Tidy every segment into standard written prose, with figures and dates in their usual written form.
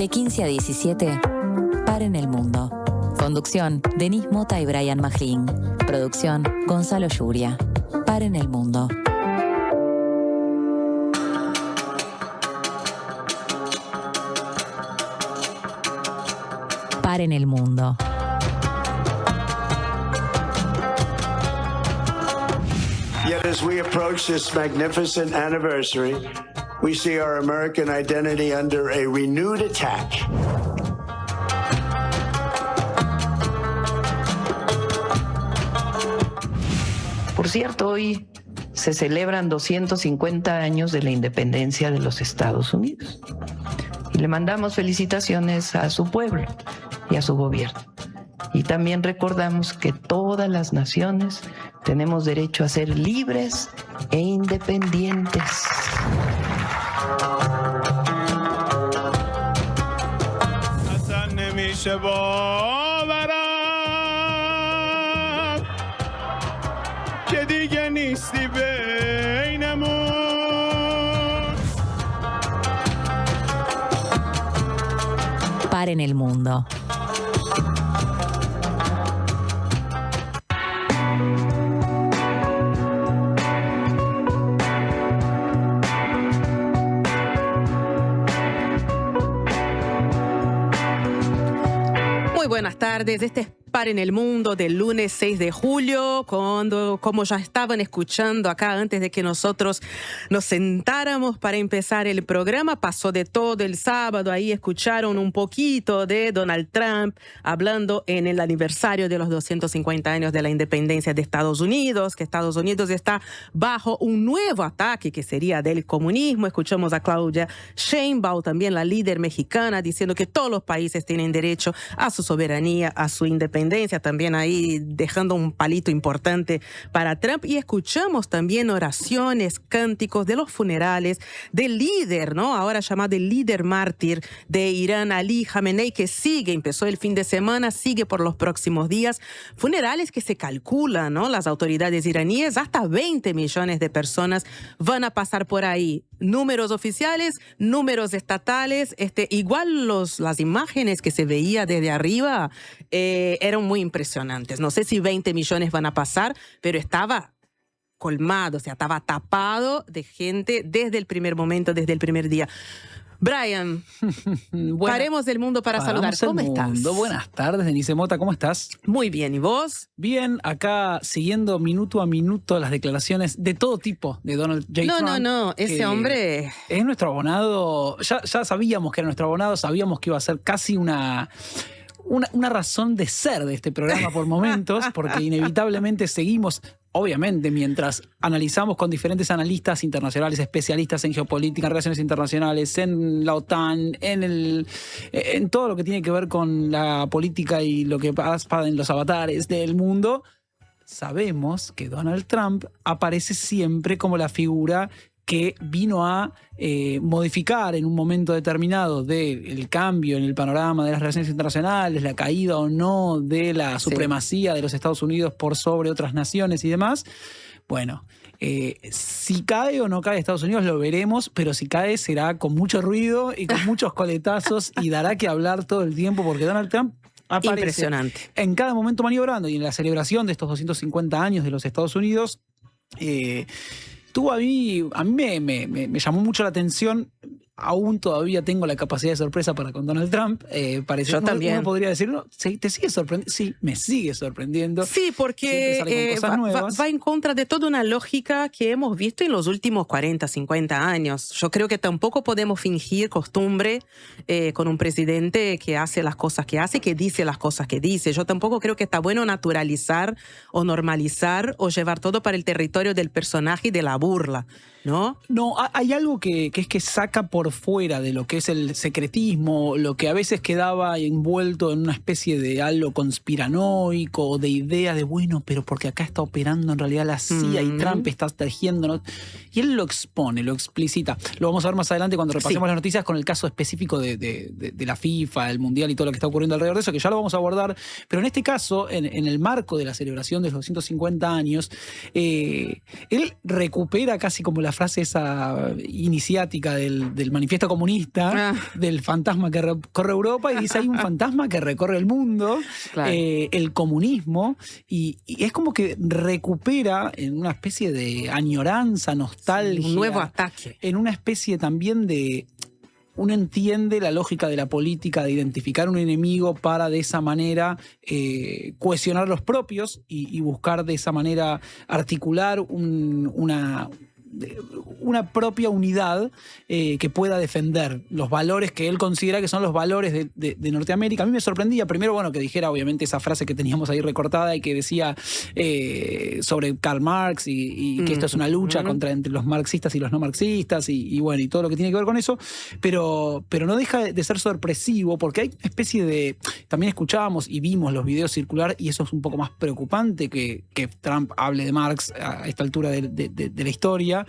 De 15 a 17, Paren el Mundo. Conducción, Denise Mota y Brian Maglin. Producción, Gonzalo Yuria. Paren el Mundo. Paren el Mundo. Yet as we approach this magnificent anniversary, we see our American identity under a renewed attack. Por cierto, hoy se celebran 250 años de la independencia de los Estados Unidos. Y le mandamos felicitaciones a su pueblo y a su gobierno. Y también recordamos que todas las naciones tenemos derecho a ser libres e independientes. Paren el Mundo. Muy buenas tardes, este es Paren el Mundo del lunes 6 de julio, como ya estaban escuchando acá antes de que nosotros nos sentáramos para empezar el programa, pasó de todo el sábado, ahí escucharon un poquito de Donald Trump hablando en el aniversario de los 250 años de la independencia de Estados Unidos, que Estados Unidos está bajo un nuevo ataque que sería del comunismo. Escuchamos a Claudia Sheinbaum, también la líder mexicana, diciendo que todos los países tienen derecho a su soberanía, a su independencia, también ahí dejando un palito importante para Trump. Y escuchamos también oraciones, cánticos de los funerales del líder, ¿no? Ahora llamado el líder mártir de Irán, Ali Khamenei, que empezó el fin de semana, sigue por los próximos días. Funerales que se calculan, ¿no? Las autoridades iraníes, hasta 20 millones de personas van a pasar por ahí. Números oficiales, números estatales, igual las imágenes que se veía desde arriba eran muy impresionantes. No sé si 20 millones van a pasar, pero estaba colmado, o sea, estaba tapado de gente desde el primer momento, desde el primer día. Brian, paremos del mundo para saludar. ¿Cómo estás? Buenas tardes, Denise Mota, ¿cómo estás? Muy bien, ¿y vos? Bien, acá siguiendo minuto a minuto las declaraciones de todo tipo de Donald J. Trump. No, ese hombre... Es nuestro abonado, ya sabíamos que era nuestro abonado, sabíamos que iba a ser casi una razón de ser de este programa por momentos, porque inevitablemente seguimos, obviamente, mientras analizamos con diferentes analistas internacionales, especialistas en geopolítica, en relaciones internacionales, en la OTAN, en todo lo que tiene que ver con la política y lo que pasa en los avatares del mundo, sabemos que Donald Trump aparece siempre como la figura que vino a modificar en un momento determinado del cambio en el panorama de las relaciones internacionales, la caída o no de la supremacía de los Estados Unidos por sobre otras naciones y demás. Bueno, si cae o no cae Estados Unidos lo veremos, pero si cae será con mucho ruido y con muchos coletazos y dará que hablar todo el tiempo porque Donald Trump aparece impresionante en cada momento maniobrando, y en la celebración de estos 250 años de los Estados Unidos a mí me llamó mucho la atención. Aún todavía tengo la capacidad de sorpresa para con Donald Trump. Parece, yo también. Uno podría decirlo, sí, te sigue sorprendiendo. Sí, me sigue sorprendiendo. Sí, porque va en contra de toda una lógica que hemos visto en los últimos 40, 50 años. Yo creo que tampoco podemos fingir costumbre con un presidente que hace las cosas que hace, que dice las cosas que dice. Yo tampoco creo que está bueno naturalizar o normalizar o llevar todo para el territorio del personaje y de la burla, ¿no? No, hay algo que es que saca por fuera de lo que es el secretismo, lo que a veces quedaba envuelto en una especie de algo conspiranoico, de idea de, bueno, pero porque acá está operando en realidad la CIA y Trump está tejiendo, ¿no? Y él lo expone, lo explicita. Lo vamos a ver más adelante cuando repasemos las noticias con el caso específico de la FIFA, el Mundial y todo lo que está ocurriendo alrededor de eso, que ya lo vamos a abordar. Pero en este caso, en el marco de la celebración de los 250 años, él recupera casi como la frase esa iniciática del manifiesto comunista, del fantasma que recorre Europa, y dice, hay un fantasma que recorre el mundo, Claro. el comunismo, y es como que recupera en una especie de añoranza, nostalgia. Un nuevo ataque. En una especie también de... Uno entiende la lógica de la política, de identificar un enemigo para de esa manera cohesionar los propios y buscar de esa manera articular una propia unidad que pueda defender los valores que él considera que son los valores de Norteamérica. A mí me sorprendía, primero, bueno, que dijera obviamente esa frase que teníamos ahí recortada y que decía sobre Karl Marx y que esto es una lucha entre los marxistas y los no marxistas y bueno, y todo lo que tiene que ver con eso, pero no deja de ser sorpresivo porque hay una especie de... También escuchábamos y vimos los videos circular y eso es un poco más preocupante que Trump hable de Marx a esta altura de la historia.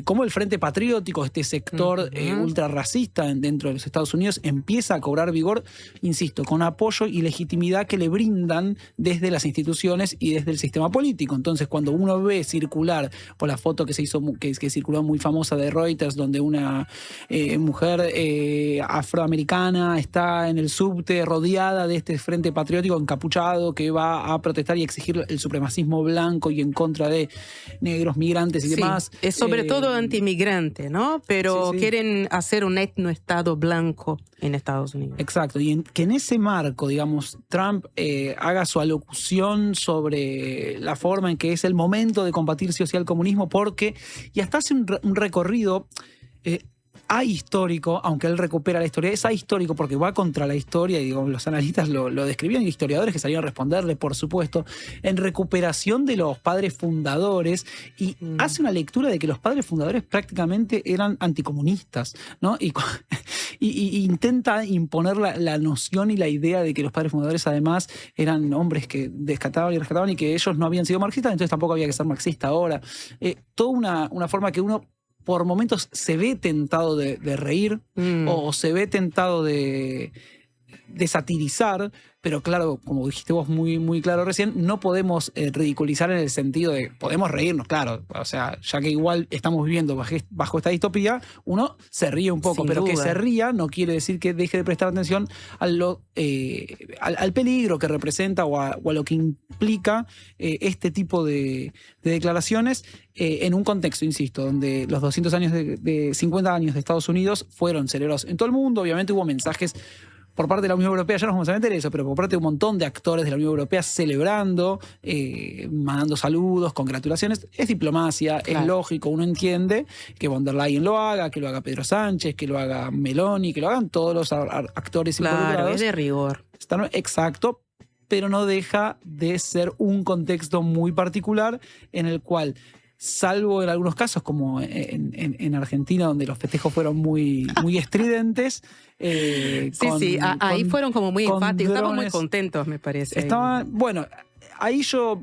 Cómo el Frente Patriótico, este sector ultra racista dentro de los Estados Unidos, empieza a cobrar vigor, insisto, con apoyo y legitimidad que le brindan desde las instituciones y desde el sistema político. Entonces, cuando uno ve circular, por la foto que se hizo, que circuló muy famosa de Reuters, donde una mujer afroamericana está en el subte rodeada de este Frente Patriótico encapuchado que va a protestar y exigir el supremacismo blanco y en contra de negros, migrantes y demás. Es sobre todo antimigrante, ¿no? Pero sí. quieren hacer un etnoestado blanco en Estados Unidos. Exacto, y que en ese marco, digamos, Trump haga su alocución sobre la forma en que es el momento de combatir socialcomunismo, porque, y hasta hace un recorrido ahistórico, aunque él recupera la historia, es ahistórico porque va contra la historia, y digo, los analistas lo describían, y historiadores que salieron a responderle, por supuesto, en recuperación de los padres fundadores, y hace una lectura de que los padres fundadores prácticamente eran anticomunistas, ¿no? Y intenta imponer la noción y la idea de que los padres fundadores además eran hombres que rescataban y que ellos no habían sido marxistas, entonces tampoco había que ser marxista ahora. Toda una forma que uno por momentos se ve tentado de reír o se ve tentado de satirizar, pero claro, como dijiste vos muy, muy claro recién, no podemos ridiculizar en el sentido de, podemos reírnos, claro, o sea, ya que igual estamos viviendo bajo esta distopía, uno se ríe un poco, Sin pero duda. que se ría no quiere decir que deje de prestar atención al peligro que representa o a lo que implica este tipo de declaraciones en un contexto, insisto, donde los 200 años de 50 años de Estados Unidos fueron celebrados en todo el mundo. Obviamente hubo mensajes por parte de la Unión Europea, ya nos vamos a meter en eso, pero por parte de un montón de actores de la Unión Europea celebrando, mandando saludos, congratulaciones. Es diplomacia, Claro. es lógico, uno entiende que von der Leyen lo haga, que lo haga Pedro Sánchez, que lo haga Meloni, que lo hagan todos los actores Claro, involucrados. es de rigor. Exacto, pero no deja de ser un contexto muy particular en el cual, salvo en algunos casos, como en Argentina, donde los festejos fueron muy, muy estridentes. Ahí fueron como muy con enfáticos, estaban muy drones. contentos, me parece. Bueno, ahí yo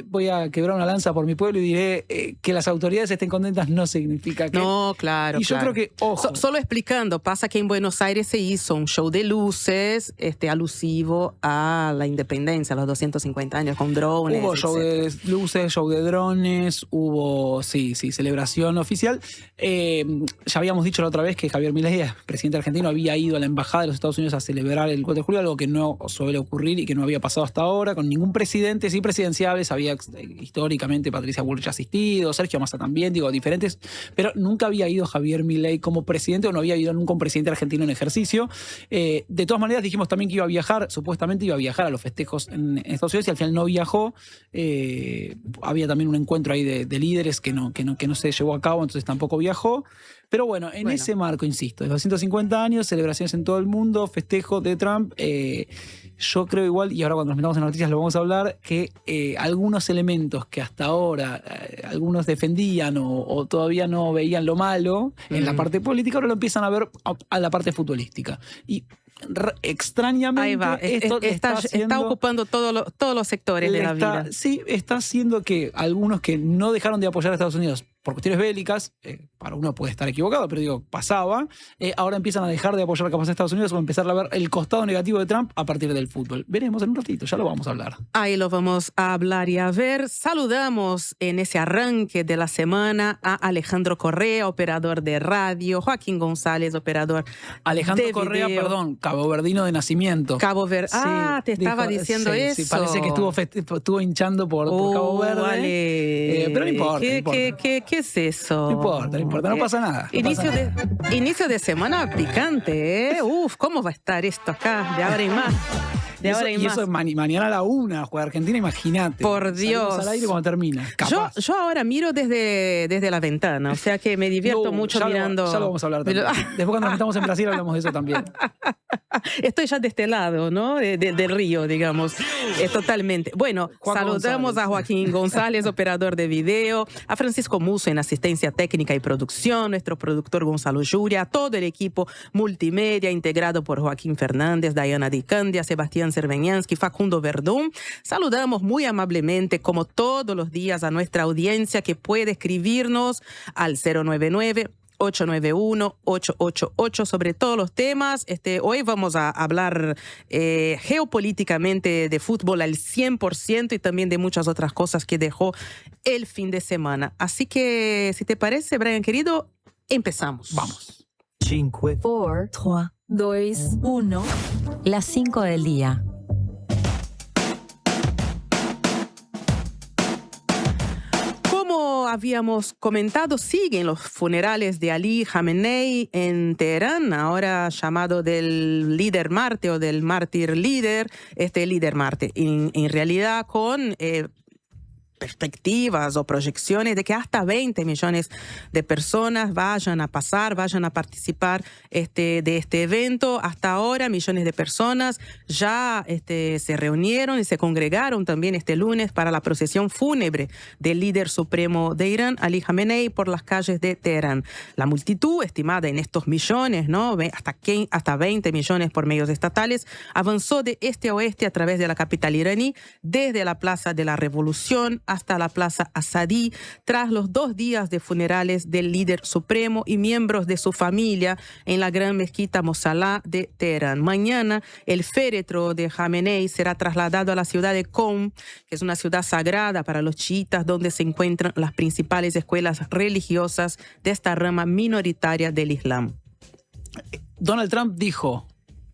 voy a quebrar una lanza por mi pueblo y diré que las autoridades estén contentas no significa que... No, claro. Y yo claro. creo que, ojo. Solo explicando, pasa que en Buenos Aires se hizo un show de luces alusivo a la independencia, a los 250 años, con drones. Hubo show etcétera. de luces, show de drones, hubo, sí, celebración oficial. Ya habíamos dicho la otra vez que Javier Milei, presidente argentino, había ido a la embajada de los Estados Unidos a celebrar el 4 de julio, algo que no suele ocurrir y que no había pasado hasta ahora con ningún presidente, sí presidenciables, había históricamente Patricia Bullrich asistido, Sergio Massa también, digo, diferentes, pero nunca había ido Javier Milei como presidente o no había ido nunca un presidente argentino en ejercicio. De todas maneras dijimos también que iba a viajar, supuestamente iba a viajar a los festejos en Estados Unidos y al final no viajó. Había también un encuentro ahí de líderes que no se llevó a cabo, entonces tampoco viajó. Pero bueno, en ese marco, insisto, de 250 años, celebraciones en todo el mundo, festejo de Trump, yo creo igual, y ahora cuando nos metamos en noticias lo vamos a hablar, que algunos elementos que hasta ahora algunos defendían o todavía no veían lo malo en la parte política, ahora lo empiezan a ver a la parte futbolística. Y extrañamente Ahí va, esto está ocupando todos los sectores de la vida. Sí, está haciendo que algunos que no dejaron de apoyar a Estados Unidos por cuestiones bélicas, para uno puede estar equivocado, pero digo, pasaba, ahora empiezan a dejar de apoyar capaz a Estados Unidos o a empezar a ver el costado negativo de Trump a partir del fútbol. Veremos en un ratito, ya lo vamos a hablar. Ahí lo vamos a hablar y a ver. Saludamos en ese arranque de la semana a Alejandro Correa, operador de radio, Joaquín González, operador Alejandro de Correa, video. Perdón, caboverdino de nacimiento. Cabo Verde. Sí, Te estaba diciendo sí, eso. Sí, parece que estuvo hinchando por Cabo Verde. Vale. Pero no importa. ¿Qué es eso? No importa, no pasa nada. Inicio de semana picante, ¿eh? Uf, ¿cómo va a estar esto acá? De ahora y más. De ahora y más. Eso mañana a la 1 juega Argentina, imagínate. Por Dios. Salimos al aire cuando termina. Yo ahora miro desde la ventana, o sea que me divierto mucho mirando. Ya lo vamos a hablar también. Después cuando nos metamos en Brasil hablamos de eso también. Estoy ya de este lado, ¿no? Del río, digamos. Totalmente. Bueno, saludamos a Joaquín González, operador de video, a Francisco Musso en asistencia técnica y producción, nuestro productor Gonzalo Yuria, a todo el equipo multimedia integrado por Joaquín Fernández, Diana Di Candia, Sebastián Cerveñansky, Facundo Verdún. Saludamos muy amablemente, como todos los días, a nuestra audiencia que puede escribirnos al 099-891-888 sobre todos los temas. Hoy vamos a hablar geopolíticamente de fútbol al 100% y también de muchas otras cosas que dejó el fin de semana. Así que, si te parece, Brian, querido, empezamos. Vamos. 5, 4, 3, 2, 1. Las 5 del día. Como habíamos comentado, siguen los funerales de Ali Khamenei en Teherán, ahora llamado del líder Marte o del mártir líder, líder Marte. En realidad con perspectivas o proyecciones de que hasta 20 millones de personas vayan a participar de este evento. Hasta ahora, millones de personas ya se reunieron y se congregaron también este lunes para la procesión fúnebre del líder supremo de Irán, Ali Khamenei, por las calles de Teherán. La multitud, estimada en estos millones, ¿no? Hasta 20 millones por medios estatales, avanzó de este a oeste a través de la capital iraní, desde la Plaza de la Revolución hasta la Plaza Asadí, tras los 2 días de funerales del líder supremo y miembros de su familia en la gran mezquita Mossalá de Teherán. Mañana, el féretro de Khamenei será trasladado a la ciudad de Qom, que es una ciudad sagrada para los chiitas, donde se encuentran las principales escuelas religiosas de esta rama minoritaria del Islam. Donald Trump dijo...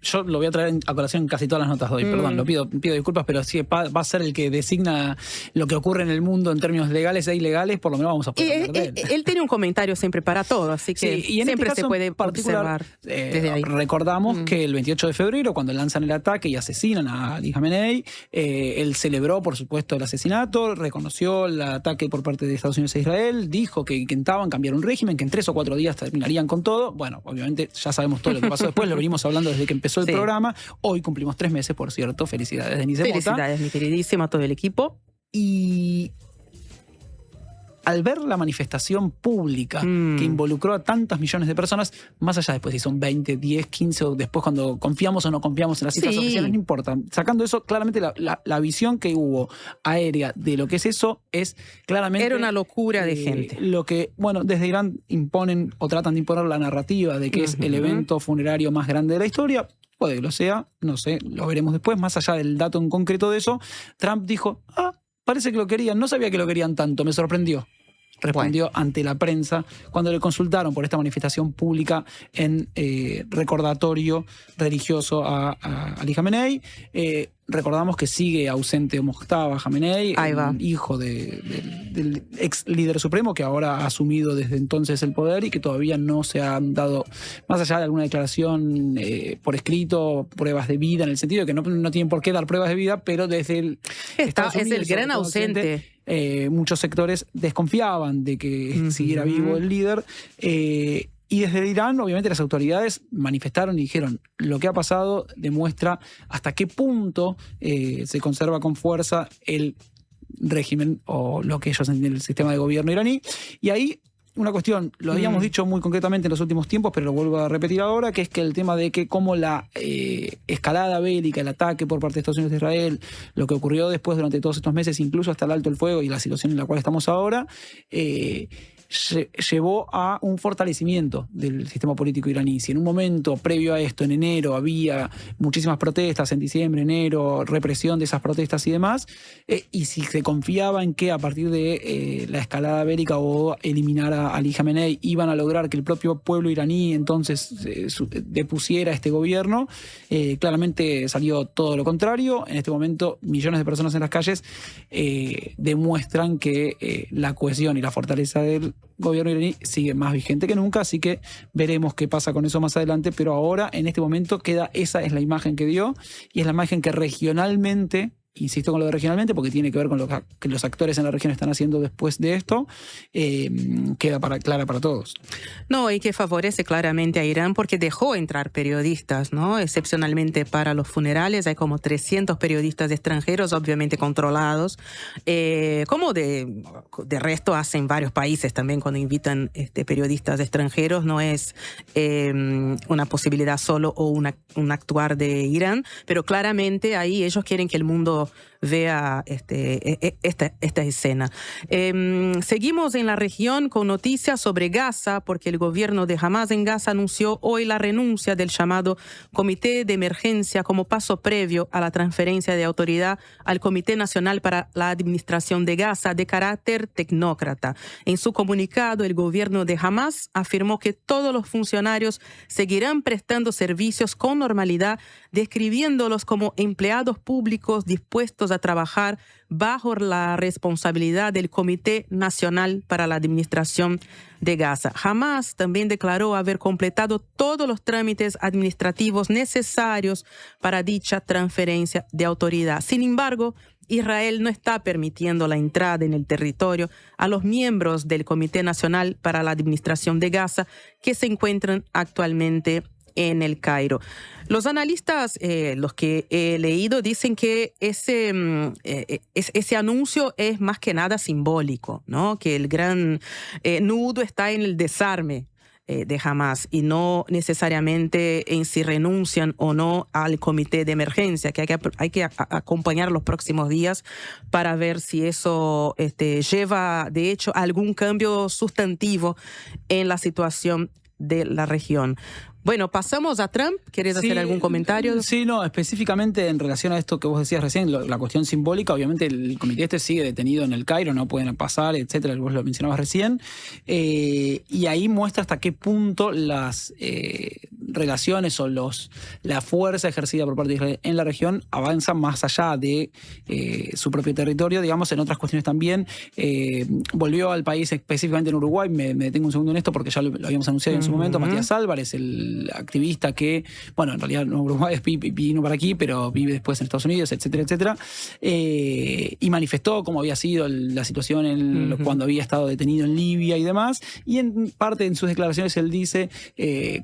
Yo lo voy a traer a colación en casi todas las notas de hoy, perdón, pido disculpas, pero sí va a ser el que designa lo que ocurre en el mundo en términos legales e ilegales, por lo menos vamos a poder hablar de él. Él tiene un comentario siempre para todo, así que sí, y en siempre este caso se puede observar desde ahí. Recordamos que el 28 de febrero, cuando lanzan el ataque y asesinan a Ali Khamenei, él celebró, por supuesto, el asesinato, reconoció el ataque por parte de Estados Unidos e Israel, dijo que intentaban cambiar un régimen, que en 3 o 4 días terminarían con todo. Bueno, obviamente ya sabemos todo lo que pasó después, lo venimos hablando desde que empezó el programa. Hoy cumplimos 3 meses, por cierto. Felicidades, Denise Mota. Felicidades, mi queridísima, a todo el equipo. Y al ver la manifestación pública que involucró a tantas millones de personas, más allá después si son 20, 10, 15 o después cuando confiamos o no confiamos en las cifras oficiales, no importa. Sacando eso, claramente la visión que hubo aérea de lo que es eso es claramente... Era una locura de gente. Lo que, bueno, desde Irán imponen o tratan de imponer la narrativa de que es el evento funerario más grande de la historia. Puede que lo sea, no sé, lo veremos después. Más allá del dato en concreto de eso, Trump dijo, parece que lo querían, no sabía que lo querían tanto, me sorprendió. Respondió ante la prensa cuando le consultaron por esta manifestación pública en recordatorio religioso a Ali Khamenei. Recordamos que sigue ausente Mojtaba Khamenei, hijo del ex líder supremo, que ahora ha asumido desde entonces el poder y que todavía no se han dado, más allá de alguna declaración por escrito, pruebas de vida, en el sentido de que no tienen por qué dar pruebas de vida, pero desde el Estados Unidos, es el gran ausente. Muchos sectores desconfiaban de que siguiera vivo el líder. Y desde Irán, obviamente, las autoridades manifestaron y dijeron, lo que ha pasado demuestra hasta qué punto se conserva con fuerza el régimen o lo que ellos entienden el sistema de gobierno iraní. Y ahí una cuestión, lo habíamos dicho muy concretamente en los últimos tiempos, pero lo vuelvo a repetir ahora, que es que el tema de que como la escalada bélica, el ataque por parte de Estados Unidos e Israel, lo que ocurrió después durante todos estos meses, incluso hasta el alto el fuego y la situación en la cual estamos ahora, llevó a un fortalecimiento del sistema político iraní. Si en un momento previo a esto, en enero, había muchísimas protestas, en diciembre, enero, represión de esas protestas y demás, y si se confiaba en que a partir de la escalada bélica o eliminar a Ali Khamenei iban a lograr que el propio pueblo iraní entonces depusiera este gobierno, claramente salió todo lo contrario. En este momento, millones de personas en las calles demuestran que la cohesión y la fortaleza del gobierno iraní sigue más vigente que nunca, así que veremos qué pasa con eso más adelante, pero ahora, en este momento, esa es la imagen que dio, y es la imagen que regionalmente, insisto con lo de regionalmente porque tiene que ver con lo que los actores en la región están haciendo después de esto, queda clara para todos. No, y que favorece claramente a Irán porque dejó entrar periodistas, ¿no? Excepcionalmente para los funerales hay como 300 periodistas extranjeros, obviamente controlados, como de resto hacen varios países también cuando invitan periodistas extranjeros. No es una posibilidad solo o un actuar de Irán, pero claramente ahí ellos quieren que el mundo vea esta escena. Seguimos en la región con noticias sobre Gaza, porque el gobierno de Hamas en Gaza anunció hoy la renuncia del llamado Comité de Emergencia como paso previo a la transferencia de autoridad al Comité Nacional para la Administración de Gaza de carácter tecnócrata. En su comunicado, el gobierno de Hamas afirmó que todos los funcionarios seguirán prestando servicios con normalidad, describiéndolos como empleados públicos dispuestos a trabajar bajo la responsabilidad del Comité Nacional para la Administración de Gaza. Hamas también declaró haber completado todos los trámites administrativos necesarios para dicha transferencia de autoridad. Sin embargo, Israel no está permitiendo la entrada en el territorio a los miembros del Comité Nacional para la Administración de Gaza que se encuentran actualmente en el Cairo. Los analistas, los que he leído, dicen que ese anuncio es más que nada simbólico, ¿no? Que el gran nudo está en el desarme de Hamas y no necesariamente en si renuncian o no al comité de emergencia, que hay que acompañar los próximos días para ver si eso lleva, de hecho, a algún cambio sustantivo en la situación de la región. Bueno, pasamos a Trump. ¿Quieres hacer algún comentario? Sí, no, específicamente en relación a esto que vos decías recién, la cuestión simbólica. Obviamente el comité sigue detenido en el Cairo, no pueden pasar, etcétera, vos lo mencionabas recién. Y ahí muestra hasta qué punto las relaciones o la fuerza ejercida por parte de Israel en la región avanza más allá de su propio territorio, digamos, en otras cuestiones también. Volvió al país específicamente en Uruguay, me detengo un segundo en esto porque ya lo habíamos anunciado en su momento, Matías Álvarez, el activista que, bueno, en realidad no Uruguay, vino para aquí, pero vive después en Estados Unidos, etcétera, etcétera, y manifestó cómo había sido la situación cuando había estado detenido en Libia y demás, y en parte en sus declaraciones él dice,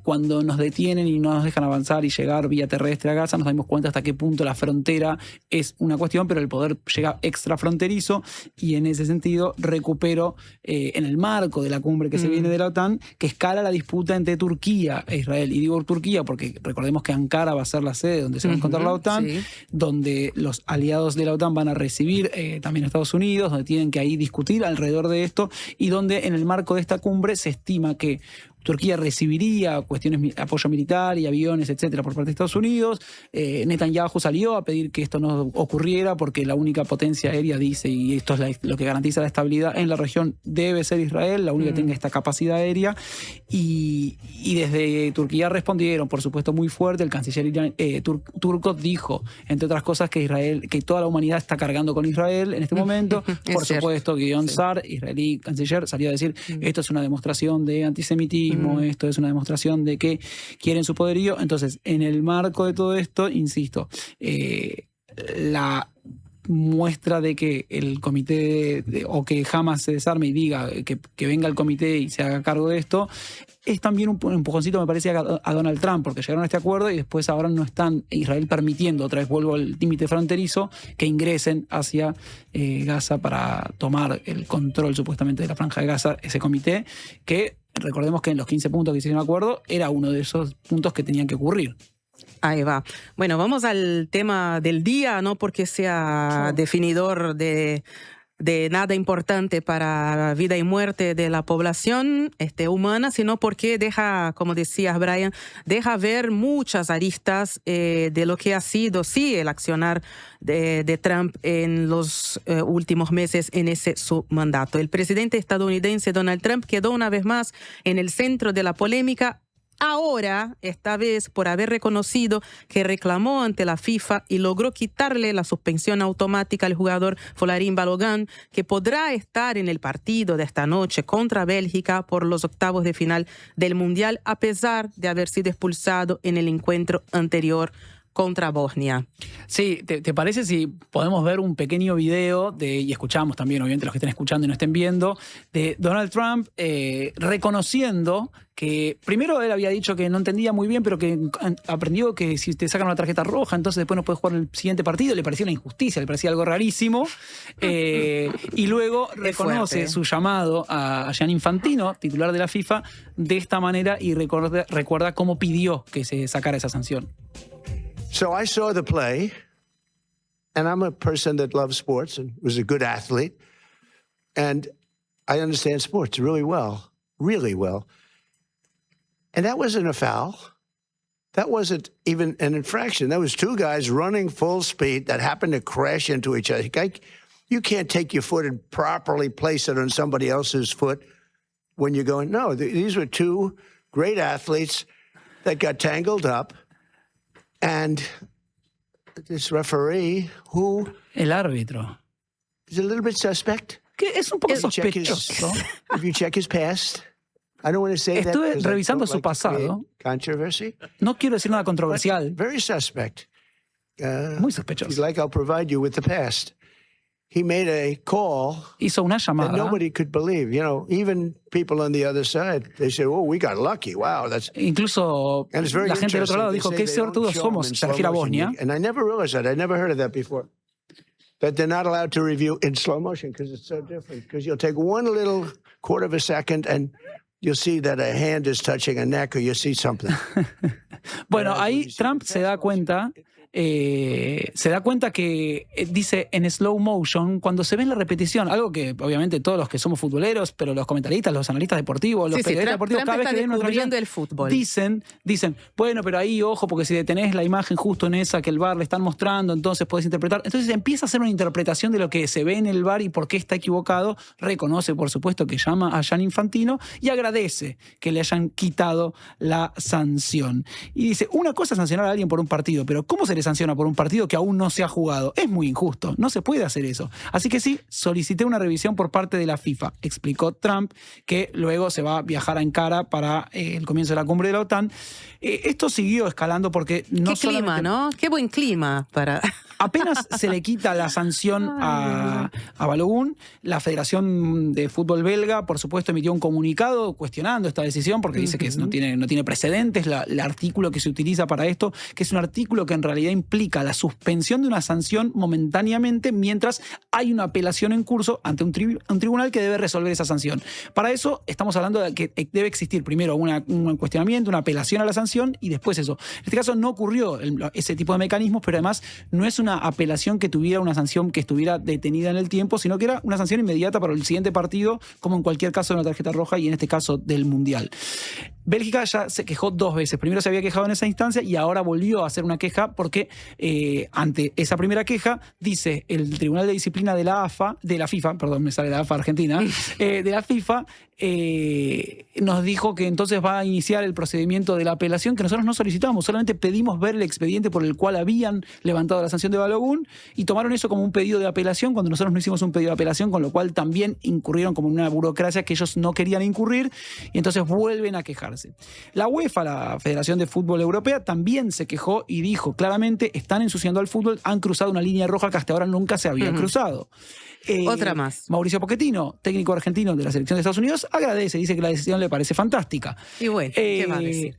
cuando nos detienen y no nos dejan avanzar y llegar vía terrestre a Gaza, nos damos cuenta hasta qué punto la frontera es una cuestión, pero el poder llega extrafronterizo, y en ese sentido recupero, en el marco de la cumbre que se viene de la OTAN, que escala la disputa entre Turquía e Israel. Y digo Turquía porque recordemos que Ankara va a ser la sede donde se va a encontrar la OTAN, donde los aliados de la OTAN van a recibir también a Estados Unidos, donde tienen que ahí discutir alrededor de esto, y donde en el marco de esta cumbre se estima que Turquía recibiría cuestiones, apoyo militar y aviones, etcétera, por parte de Estados Unidos. Netanyahu salió a pedir que esto no ocurriera porque la única potencia aérea, dice, y esto es lo que garantiza la estabilidad en la región, debe ser Israel, la única que tenga esta capacidad aérea. Y desde Turquía respondieron, por supuesto, muy fuerte. El canciller turco dijo, entre otras cosas, que Israel, que toda la humanidad está cargando con Israel en este momento. Por supuesto, Gideon Sa'ar, israelí canciller, salió a decir, esto es una demostración de antisemitismo, esto es una demostración de que quieren su poderío. Entonces, en el marco de todo esto, insisto, la muestra de que el comité o que Hamas se desarme y diga que venga el comité y se haga cargo de esto, es también un empujoncito, me parece, a Donald Trump, porque llegaron a este acuerdo y después ahora no están Israel permitiendo, otra vez vuelvo al límite fronterizo, que ingresen hacia Gaza para tomar el control supuestamente de la franja de Gaza, ese comité, que recordemos que en los 15 puntos que hicieron el acuerdo era uno de esos puntos que tenían que ocurrir. Ahí va. Bueno, vamos al tema del día, no porque sea definidor de de nada importante para vida y muerte de la población humana, sino porque deja, como decías, Brian, deja ver muchas aristas de lo que ha sido, sí, el accionar de Trump en los últimos meses en ese su mandato. El presidente estadounidense Donald Trump quedó una vez más en el centro de la polémica. Ahora, esta vez, por haber reconocido que reclamó ante la FIFA y logró quitarle la suspensión automática al jugador Folarin Balogun, que podrá estar en el partido de esta noche contra Bélgica por los octavos de final del Mundial, a pesar de haber sido expulsado en el encuentro anterior contra Bosnia. Sí, ¿te parece si podemos ver un pequeño video y escuchamos también, obviamente los que estén escuchando y no estén viendo, de Donald Trump reconociendo que primero él había dicho que no entendía muy bien, pero que aprendió que si te sacan una tarjeta roja, entonces después no puedes jugar el siguiente partido, le parecía una injusticia, le parecía algo rarísimo, y luego reconoce su llamado a Gianni Infantino, titular de la FIFA, de esta manera y recuerda cómo pidió que se sacara esa sanción. So I saw the play, and I'm a person that loves sports and was a good athlete, and I understand sports really well, really well. And that wasn't a foul. That wasn't even an infraction. That was two guys running full speed that happened to crash into each other. You can't take your foot and properly place it on somebody else's foot when you're going, no, these were two great athletes that got tangled up. And this referee, who el árbitro, is a little bit suspect. Que es un poco sospechoso. If you check his past, I don't want to say Estuve that revisando su pasado. Controversy. No quiero decir nada controversial. Very suspect. Muy sospechoso. He's like, I'll provide you with the past. He made a call. Hizo una llamada. That nobody could believe. You know, even people on the other side, they say, "Oh, we got lucky. Wow, that's." Incluso la gente del otro lado dijo qué suertudos somos. Se refiere a Bosnia. And I never realized that. I never heard of that before. That they're not allowed to review in slow motion because it's so different. Because you'll take one little quarter of a second and you'll see that a hand is touching a neck or you'll see something. Bueno, ahí Trump se da cuenta que dice en slow motion cuando se ve en la repetición, algo que obviamente todos los que somos futboleros, pero los comentaristas, los analistas deportivos, los periodistas deportivos, cada vez que ven una transmisión el fútbol. Dicen, bueno, pero ahí ojo, porque si detenés la imagen justo en esa que el VAR le están mostrando, entonces podés interpretar. Entonces empieza a hacer una interpretación de lo que se ve en el VAR y por qué está equivocado. Reconoce, por supuesto, que llama a Gianni Infantino y agradece que le hayan quitado la sanción. Y dice, una cosa es sancionar a alguien por un partido, pero ¿cómo se le sanciona por un partido que aún no se ha jugado? Es muy injusto, no se puede hacer eso. Así que sí, solicité una revisión por parte de la FIFA, explicó Trump, que luego se va a viajar a Ankara para el comienzo de la cumbre de la OTAN. Esto siguió escalando porque no Qué clima, ¿no? Qué buen clima para... Apenas se le quita la sanción a Balogun, la Federación de Fútbol belga, por supuesto, emitió un comunicado cuestionando esta decisión porque dice que no tiene precedentes. El artículo que se utiliza para esto, que es un artículo que en realidad implica la suspensión de una sanción momentáneamente mientras hay una apelación en curso ante un tribunal que debe resolver esa sanción. Para eso estamos hablando de que debe existir primero un cuestionamiento, una apelación a la sanción y después eso. En este caso no ocurrió ese tipo de mecanismos, pero además no es una apelación que tuviera una sanción que estuviera detenida en el tiempo, sino que era una sanción inmediata para el siguiente partido, como en cualquier caso de una tarjeta roja y en este caso del Mundial. Bélgica ya se quejó 2 veces. Primero se había quejado en esa instancia y ahora volvió a hacer una queja porque ante esa primera queja, dice el Tribunal de Disciplina de la FIFA, perdón, me sale la AFA Argentina, de la FIFA, nos dijo que entonces va a iniciar el procedimiento de la apelación que nosotros no solicitamos, solamente pedimos ver el expediente por el cual habían levantado la sanción de Balogun y tomaron eso como un pedido de apelación cuando nosotros no hicimos un pedido de apelación, con lo cual también incurrieron como en una burocracia que ellos no querían incurrir y entonces vuelven a quejarse. La UEFA, la Federación de Fútbol Europea, también se quejó y dijo claramente están ensuciando al fútbol, han cruzado una línea roja que hasta ahora nunca se había cruzado. Otra más. Mauricio Pochettino, técnico argentino de la selección de Estados Unidos, agradece, dice que la decisión le parece fantástica. Y bueno, ¿qué va a decir?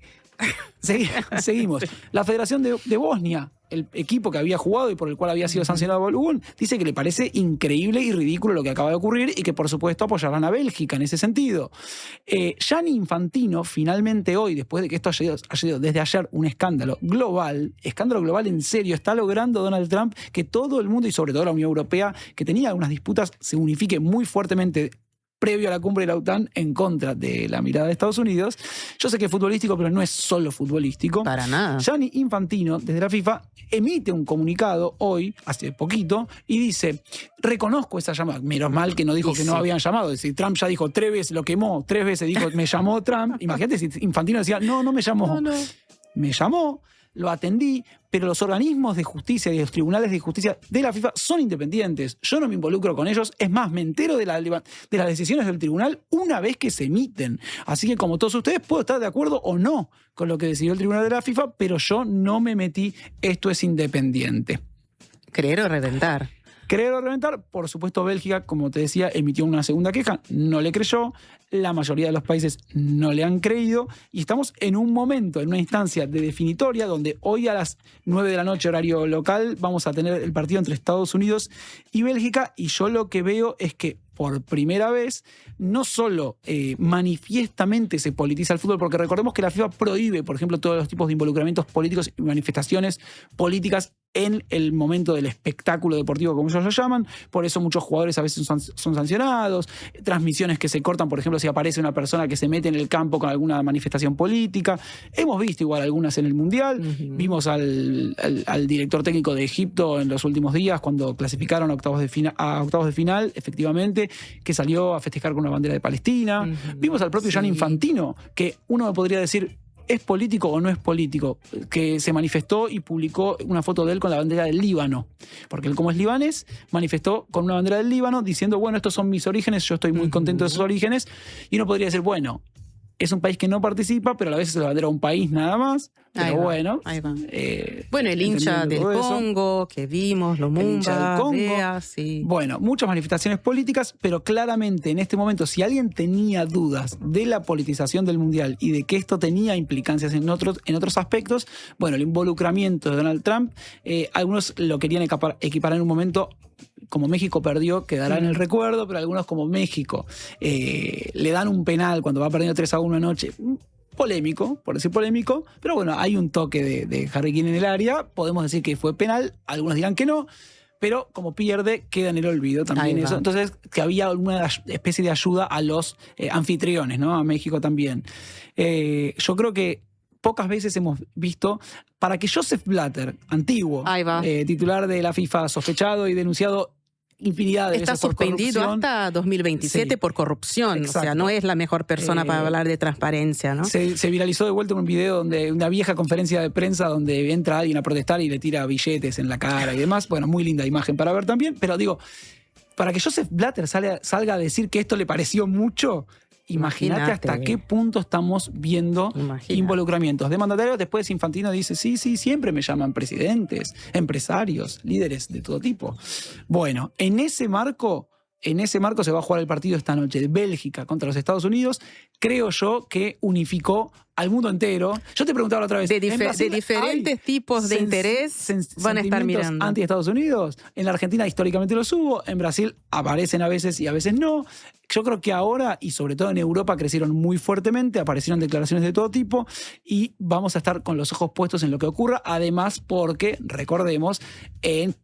Seguimos. La Federación de Bosnia, el equipo que había jugado y por el cual había sido sancionado Balogun, dice que le parece increíble y ridículo lo que acaba de ocurrir y que por supuesto apoyarán a Bélgica en ese sentido. Gianni Infantino, finalmente hoy, después de que esto haya sido desde ayer un escándalo global en serio, está logrando Donald Trump que todo el mundo y sobre todo la Unión Europea, que tenía algunas disputas, se unifique muy fuertemente previo a la cumbre de la OTAN en contra de la mirada de Estados Unidos. Yo sé que es futbolístico, pero no es solo futbolístico. Para nada. Gianni Infantino, desde la FIFA, emite un comunicado hoy, hace poquito, y dice, reconozco esa llamada. Menos mal que no dijo que no habían llamado. Es decir, Trump ya dijo 3 veces, lo quemó, 3 veces dijo, me llamó Trump. Imagínate si Infantino decía, no me llamó. No. Me llamó, lo atendí, pero los organismos de justicia y los tribunales de justicia de la FIFA son independientes. Yo no me involucro con ellos. Es más, me entero de las decisiones del tribunal una vez que se emiten. Así que, como todos ustedes, puedo estar de acuerdo o no con lo que decidió el tribunal de la FIFA, pero yo no me metí. Esto es independiente. Creer o reventar. Creer o reventar, por supuesto Bélgica, como te decía, emitió una segunda queja, no le creyó, la mayoría de los países no le han creído y estamos en un momento, en una instancia de definitoria donde hoy a las 9 de la noche horario local vamos a tener el partido entre Estados Unidos y Bélgica y yo lo que veo es que por primera vez no solo manifiestamente se politiza el fútbol, porque recordemos que la FIFA prohíbe, por ejemplo, todos los tipos de involucramientos políticos y manifestaciones políticas en el momento del espectáculo deportivo, como ellos lo llaman. Por eso muchos jugadores a veces son sancionados, transmisiones que se cortan, por ejemplo, si aparece una persona que se mete en el campo con alguna manifestación política. Hemos visto igual algunas en el Mundial. Vimos al director técnico de Egipto en los últimos días, cuando clasificaron a octavos de final, efectivamente, que salió a festejar con una bandera de Palestina. Vimos al propio Gianni Infantino, que uno me podría decir, ¿es político o no es político? Que se manifestó y publicó una foto de él con la bandera del Líbano. Porque él, como es libanés, manifestó con una bandera del Líbano diciendo, bueno, estos son mis orígenes, yo estoy muy contento de esos orígenes. Y uno podría decir, bueno, es un país que no participa, pero a la vez es la bandera de un país nada más. Pero bueno. Ahí va. Bueno, el hincha del Congo, que vimos, Lumumba, Bea, sí. Bueno, muchas manifestaciones políticas, pero claramente en este momento, si alguien tenía dudas de la politización del Mundial y de que esto tenía implicancias en otros aspectos, bueno, el involucramiento de Donald Trump, algunos lo querían equiparar en un momento. Como México perdió, quedará en el recuerdo, pero algunos como México le dan un penal cuando va perdiendo 3-1 anoche. Polémico, por decir polémico, pero bueno, hay un toque de Harry Kane en el área, podemos decir que fue penal, algunos dirán que no, pero como pierde, queda en el olvido también eso. Entonces, que había alguna especie de ayuda a los anfitriones, ¿no? A México también. Yo creo que pocas veces hemos visto, para que Joseph Blatter, antiguo titular de la FIFA, sospechado y denunciado infinidad de está veces por suspendido corrupción, hasta 2027 por corrupción. Exacto. O sea, no es la mejor persona para hablar de transparencia, ¿no? Se viralizó de vuelta un video donde una vieja conferencia de prensa donde entra alguien a protestar y le tira billetes en la cara y demás. Bueno, muy linda imagen para ver también, pero digo, para que Joseph Blatter salga a decir que esto le pareció mucho, imagínate hasta qué punto estamos viendo involucramientos de mandatarios. Después Infantino dice, sí, siempre me llaman presidentes, empresarios, líderes de todo tipo. Bueno, en ese marco se va a jugar el partido esta noche de Bélgica contra los Estados Unidos. Creo yo que unificó al mundo entero. Yo te preguntaba la otra vez. De diferentes tipos de interés van a estar mirando. Anti-Estados Unidos. En la Argentina históricamente los hubo. En Brasil aparecen a veces y a veces no. Yo creo que ahora, y sobre todo en Europa, crecieron muy fuertemente. Aparecieron declaraciones de todo tipo. Y vamos a estar con los ojos puestos en lo que ocurra. Además, porque, recordemos,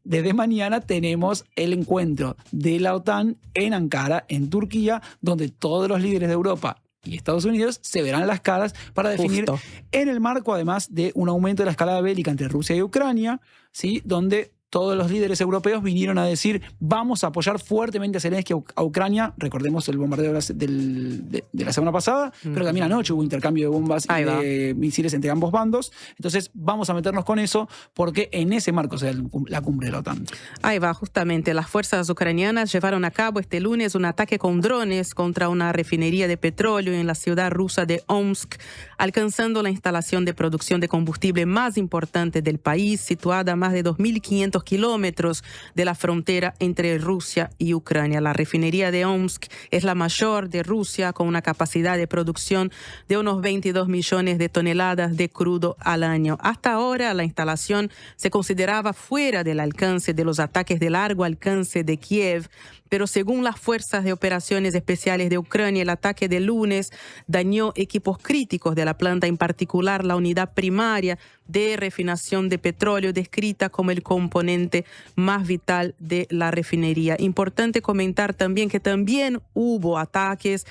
desde mañana tenemos el encuentro de la OTAN en Ankara, en Turquía, donde todos los líderes de Europa y Estados Unidos se verán las caras para definir, en el marco además de un aumento de la escalada bélica entre Rusia y Ucrania, ¿sí? Donde todos los líderes europeos vinieron a decir, vamos a apoyar fuertemente a Zelensky a Ucrania. Recordemos el bombardeo de la semana pasada, pero también anoche hubo intercambio de bombas y de misiles entre ambos bandos. Entonces vamos a meternos con eso porque en ese marco se da la cumbre de la OTAN. Ahí va, justamente. Las fuerzas ucranianas llevaron a cabo este lunes un ataque con drones contra una refinería de petróleo en la ciudad rusa de Omsk, alcanzando la instalación de producción de combustible más importante del país, situada a más de 2.500 200 kilómetros de la frontera entre Rusia y Ucrania. La refinería de Omsk es la mayor de Rusia, con una capacidad de producción de unos 22 millones de toneladas de crudo al año. Hasta ahora, la instalación se consideraba fuera del alcance de los ataques de largo alcance de Kiev, pero según las Fuerzas de Operaciones Especiales de Ucrania, el ataque de lunes dañó equipos críticos de la planta, en particular la unidad primaria de refinación de petróleo, descrita como el componente más vital de la refinería. Importante comentar también que también hubo ataques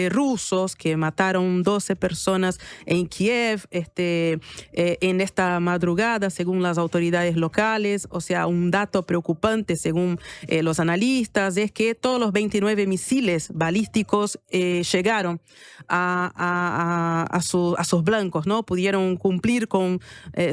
rusos que mataron 12 personas en Kiev en esta madrugada, según las autoridades locales. O sea, un dato preocupante según los analistas es que todos los 29 misiles balísticos llegaron a sus blancos, ¿no? Pudieron cumplir con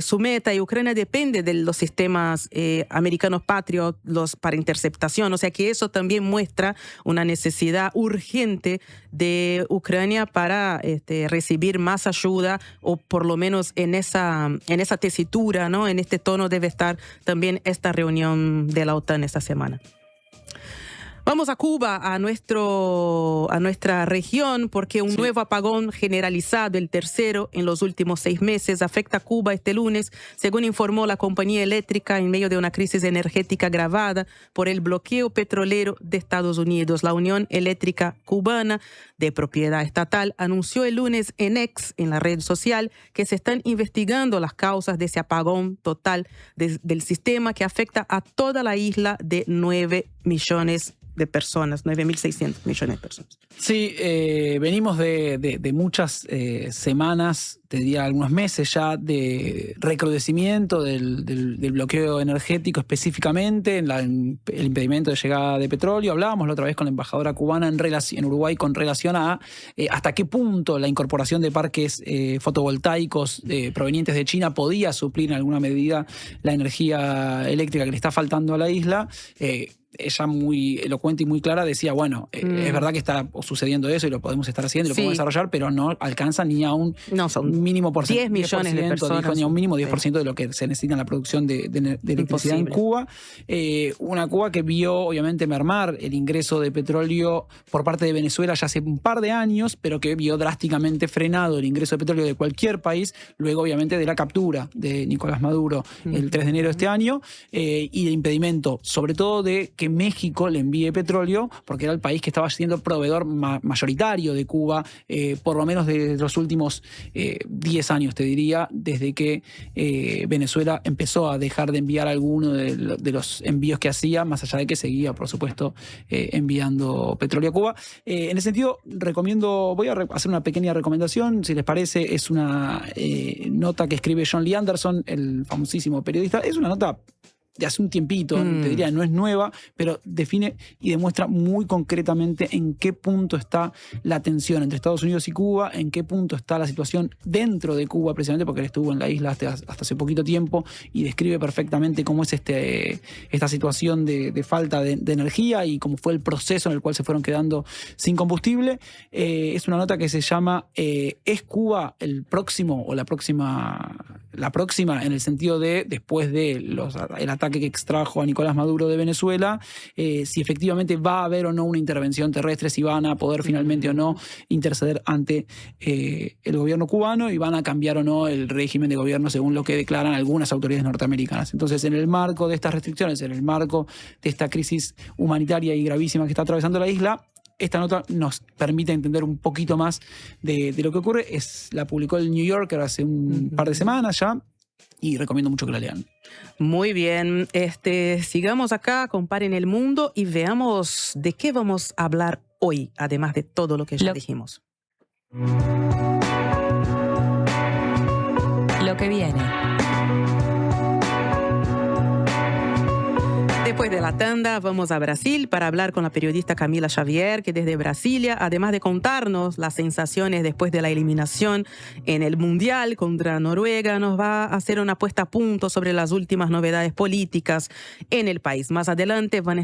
su meta, y Ucrania depende de los sistemas americanos Patriot para interceptación. O sea que eso también muestra una necesidad urgente de Ucrania para recibir más ayuda, o por lo menos en esa tesitura, ¿no? En este tono debe estar también esta reunión de la OTAN esta semana. Vamos a Cuba, a nuestra región, porque un nuevo apagón generalizado, el tercero en los últimos 6 meses, afecta a Cuba este lunes, según informó la compañía eléctrica, en medio de una crisis energética agravada por el bloqueo petrolero de Estados Unidos. La Unión Eléctrica Cubana, de propiedad estatal, anunció el lunes en X, en la red social, que se están investigando las causas de ese apagón total del sistema, que afecta a toda la isla de 9 millones de personas, 9.600 millones de personas. Sí, venimos de muchas semanas, te diría algunos meses ya, de recrudecimiento del bloqueo energético, específicamente en el impedimento de llegada de petróleo. Hablábamos la otra vez con la embajadora cubana en Uruguay con relación a hasta qué punto la incorporación de parques fotovoltaicos provenientes de China podía suplir en alguna medida la energía eléctrica que le está faltando a la isla. Ella, muy elocuente y muy clara, decía, bueno, es verdad que está sucediendo eso y lo podemos estar haciendo y lo podemos desarrollar, pero no alcanza ni a un mínimo por 10 millones de personas. Dijo, ni a un mínimo 10% de lo que se necesita en la producción de electricidad en Cuba. Una Cuba que vio, obviamente, mermar el ingreso de petróleo por parte de Venezuela ya hace un par de años, pero que vio drásticamente frenado el ingreso de petróleo de cualquier país, luego, obviamente, de la captura de Nicolás Maduro el 3 de enero de este año, y el impedimento, sobre todo, de que México le envíe petróleo, porque era el país que estaba siendo proveedor mayoritario de Cuba, por lo menos de los últimos 10 años, te diría, desde que Venezuela empezó a dejar de enviar alguno de los envíos que hacía, más allá de que seguía, por supuesto, enviando petróleo a Cuba. En ese sentido, voy a hacer una pequeña recomendación, si les parece. Es una nota que escribe John Lee Anderson, el famosísimo periodista. Es una nota de hace un tiempito, te diría, no es nueva, pero define y demuestra muy concretamente en qué punto está la tensión entre Estados Unidos y Cuba, en qué punto está la situación dentro de Cuba, precisamente porque él estuvo en la isla hasta hace poquito tiempo, y describe perfectamente cómo es esta situación de falta de energía y cómo fue el proceso en el cual se fueron quedando sin combustible. Es una nota que se llama ¿Es Cuba el próximo o la próxima, en el sentido de después de el ataque que extrajo a Nicolás Maduro de Venezuela, si efectivamente va a haber o no una intervención terrestre, si van a poder finalmente o no interceder ante el gobierno cubano, y van a cambiar o no el régimen de gobierno según lo que declaran algunas autoridades norteamericanas. Entonces, en el marco de estas restricciones, en el marco de esta crisis humanitaria y gravísima que está atravesando la isla, esta nota nos permite entender un poquito más de lo que ocurre. La publicó el New Yorker hace un par de semanas ya, y recomiendo mucho que la lean. Muy bien, sigamos acá con Paren el Mundo y veamos de qué vamos a hablar hoy, además de todo lo que ya dijimos. Lo que viene. Después de la tanda, vamos a Brasil para hablar con la periodista Camila Xavier, que desde Brasilia, además de contarnos las sensaciones después de la eliminación en el Mundial contra Noruega, nos va a hacer una puesta a punto sobre las últimas novedades políticas en el país. Más adelante va a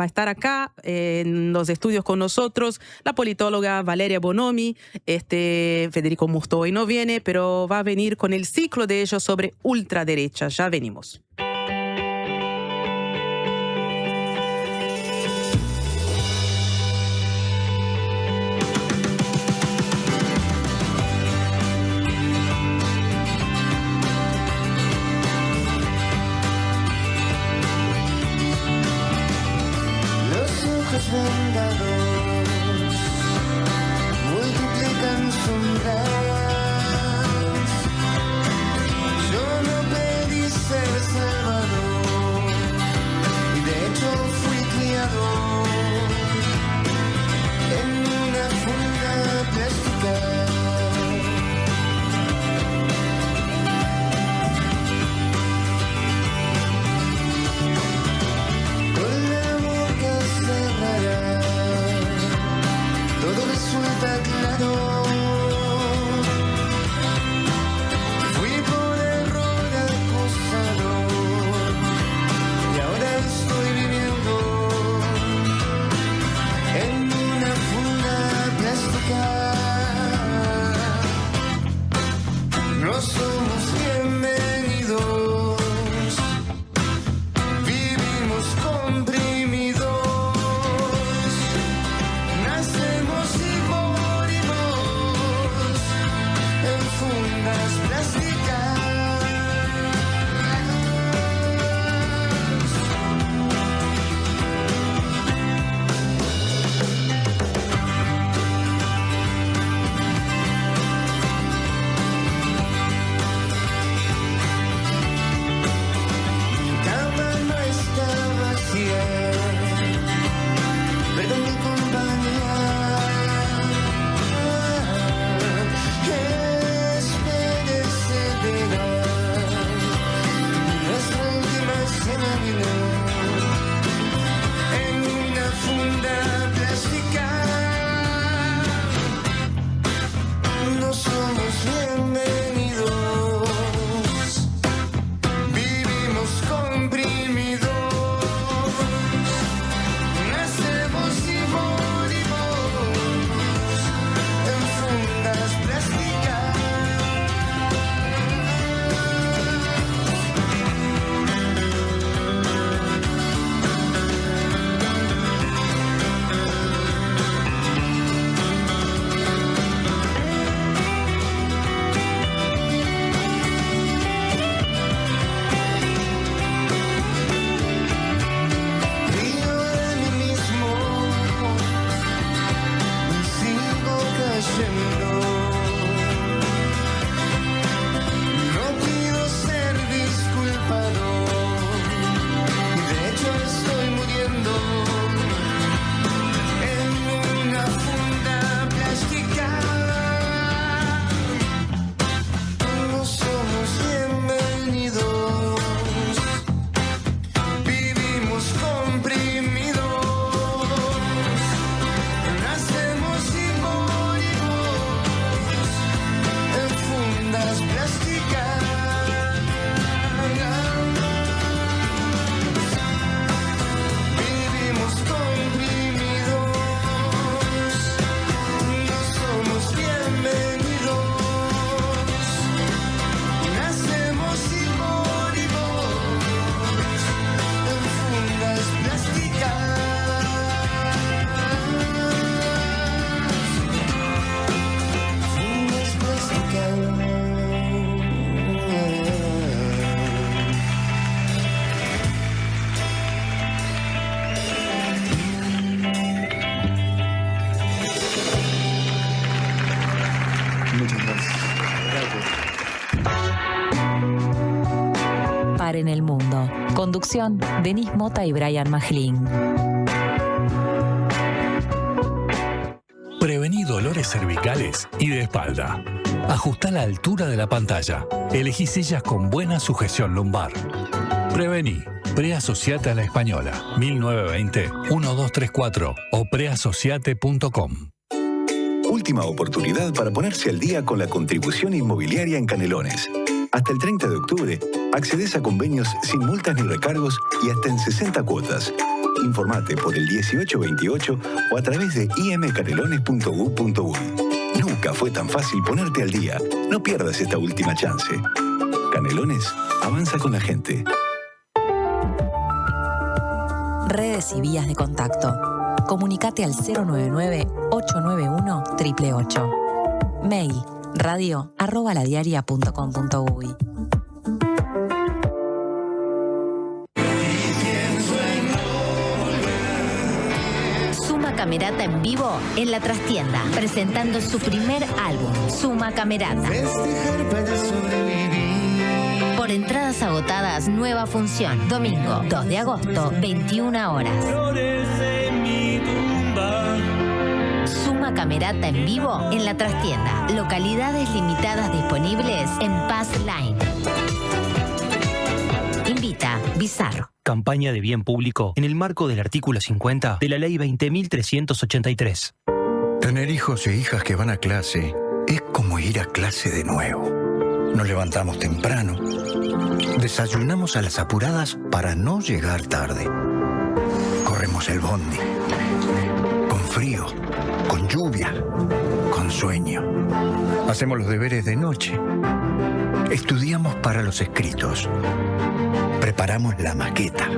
estar acá en los estudios con nosotros la politóloga Valeria Bonomi. Federico Musto hoy no viene, pero va a venir con el ciclo de ellos sobre ultraderecha. Ya venimos. no somos bienvenidos. Vivimos comprimidos, nacemos y morimos en fundas plásticas. Perdón mi compañía, espérese verán, nuestra última cena vino en una funda plástica. No somos bienvenidos, vivimos comprimidos. No quiero ser disculpado, de hecho estoy muriendo en una funda plástica. No somos bienvenidos, vivimos comprimidos, nacemos y morimos en fundas plásticas. Vivimos comprimidos, no somos bienvenidos, nacemos y morimos en fundas plásticas. Fundas plásticas. Muchas gracias. Paren el mundo. Conducción, Denis Mota y Brian Majlin. Prevení dolores cervicales y de espalda. Ajustá la altura de la pantalla. Elegí sillas con buena sujeción lumbar. Prevení. Preasociate a la Española. 1920-1234 o preasociate.com. Última oportunidad para ponerse al día con la contribución inmobiliaria en Canelones. Hasta el 30 de octubre, accedes a convenios sin multas ni recargos y hasta en 60 cuotas. Informate por el 1828 o a través de imcanelones.gov.uy. Nunca fue tan fácil ponerte al día. No pierdas esta última chance. Canelones, avanza con la gente. Redes y vías de contacto. Comunicate al 099-891-888. Mail radio@ladiaria.com.uy. Suma Camerata en vivo en La Trastienda, presentando su primer álbum, Suma Camerata. Por entradas agotadas, nueva función, domingo 2 de agosto, 21 horas. Suma Camerata en vivo en La Trastienda. Localidades limitadas disponibles en Pass Line. Invita Bizarro. Campaña de bien público en el marco del artículo 50 de la Ley 20.383. Tener hijos e hijas que van a clase es como ir a clase de nuevo. Nos levantamos temprano, desayunamos a las apuradas para no llegar tarde. Corremos el bondi, con frío, con lluvia, con sueño. Hacemos los deberes de noche Estudiamos para los escritos. Preparamos la maqueta.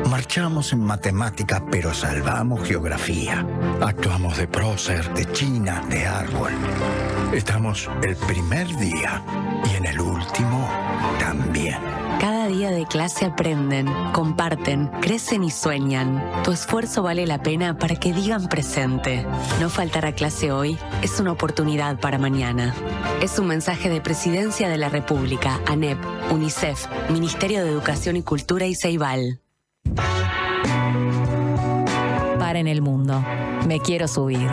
Marchamos en matemática, pero salvamos geografía. Actuamos de prócer, de china, de árbol. Estamos el primer día y en el último también. Cada día de clase aprenden, comparten, crecen y sueñan. Tu esfuerzo vale la pena para que digan presente. No faltar a clase hoy es una oportunidad para mañana. Es un mensaje de Presidencia de la República, ANEP, UNICEF, Ministerio de Educación y Cultura y Ceibal. Paren el mundo. Me quiero subir.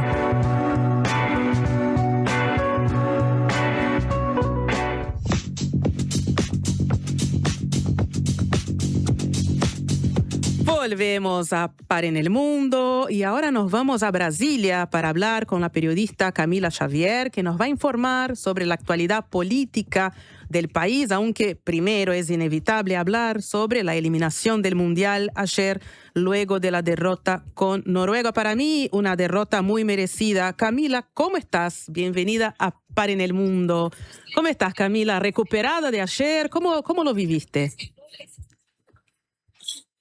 Volvemos a Paren el Mundo y ahora nos vamos a Brasilia para hablar con la periodista Camila Xavier, que nos va a informar sobre la actualidad política del país, aunque primero es inevitable hablar sobre la eliminación del Mundial ayer luego de la derrota con Noruega. Para mí, una derrota muy merecida. Camila, ¿cómo estás? Bienvenida a Paren el Mundo. ¿Cómo estás, Camila? ¿Recuperada de ayer? ¿Cómo lo viviste?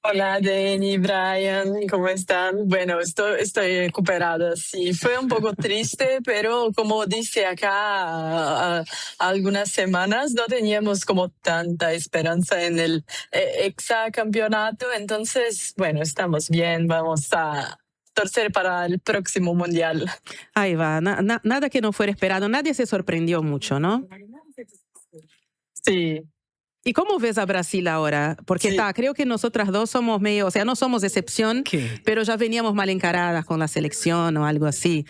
Hola, Dani, Brian, ¿cómo están? Bueno, estoy recuperada. Sí, fue un poco triste, pero como dice acá, algunas semanas no teníamos como tanta esperanza en el hexacampeonato. Entonces, bueno, estamos bien, vamos a torcer para el próximo mundial. Ahí va, nada que no fuera esperado, nadie se sorprendió mucho, ¿no? Sí. ¿Y cómo ves a Brasil ahora? Porque creo que nosotras dos somos medio, o sea, no somos excepción, pero ya veníamos mal encaradas con la selección o algo así.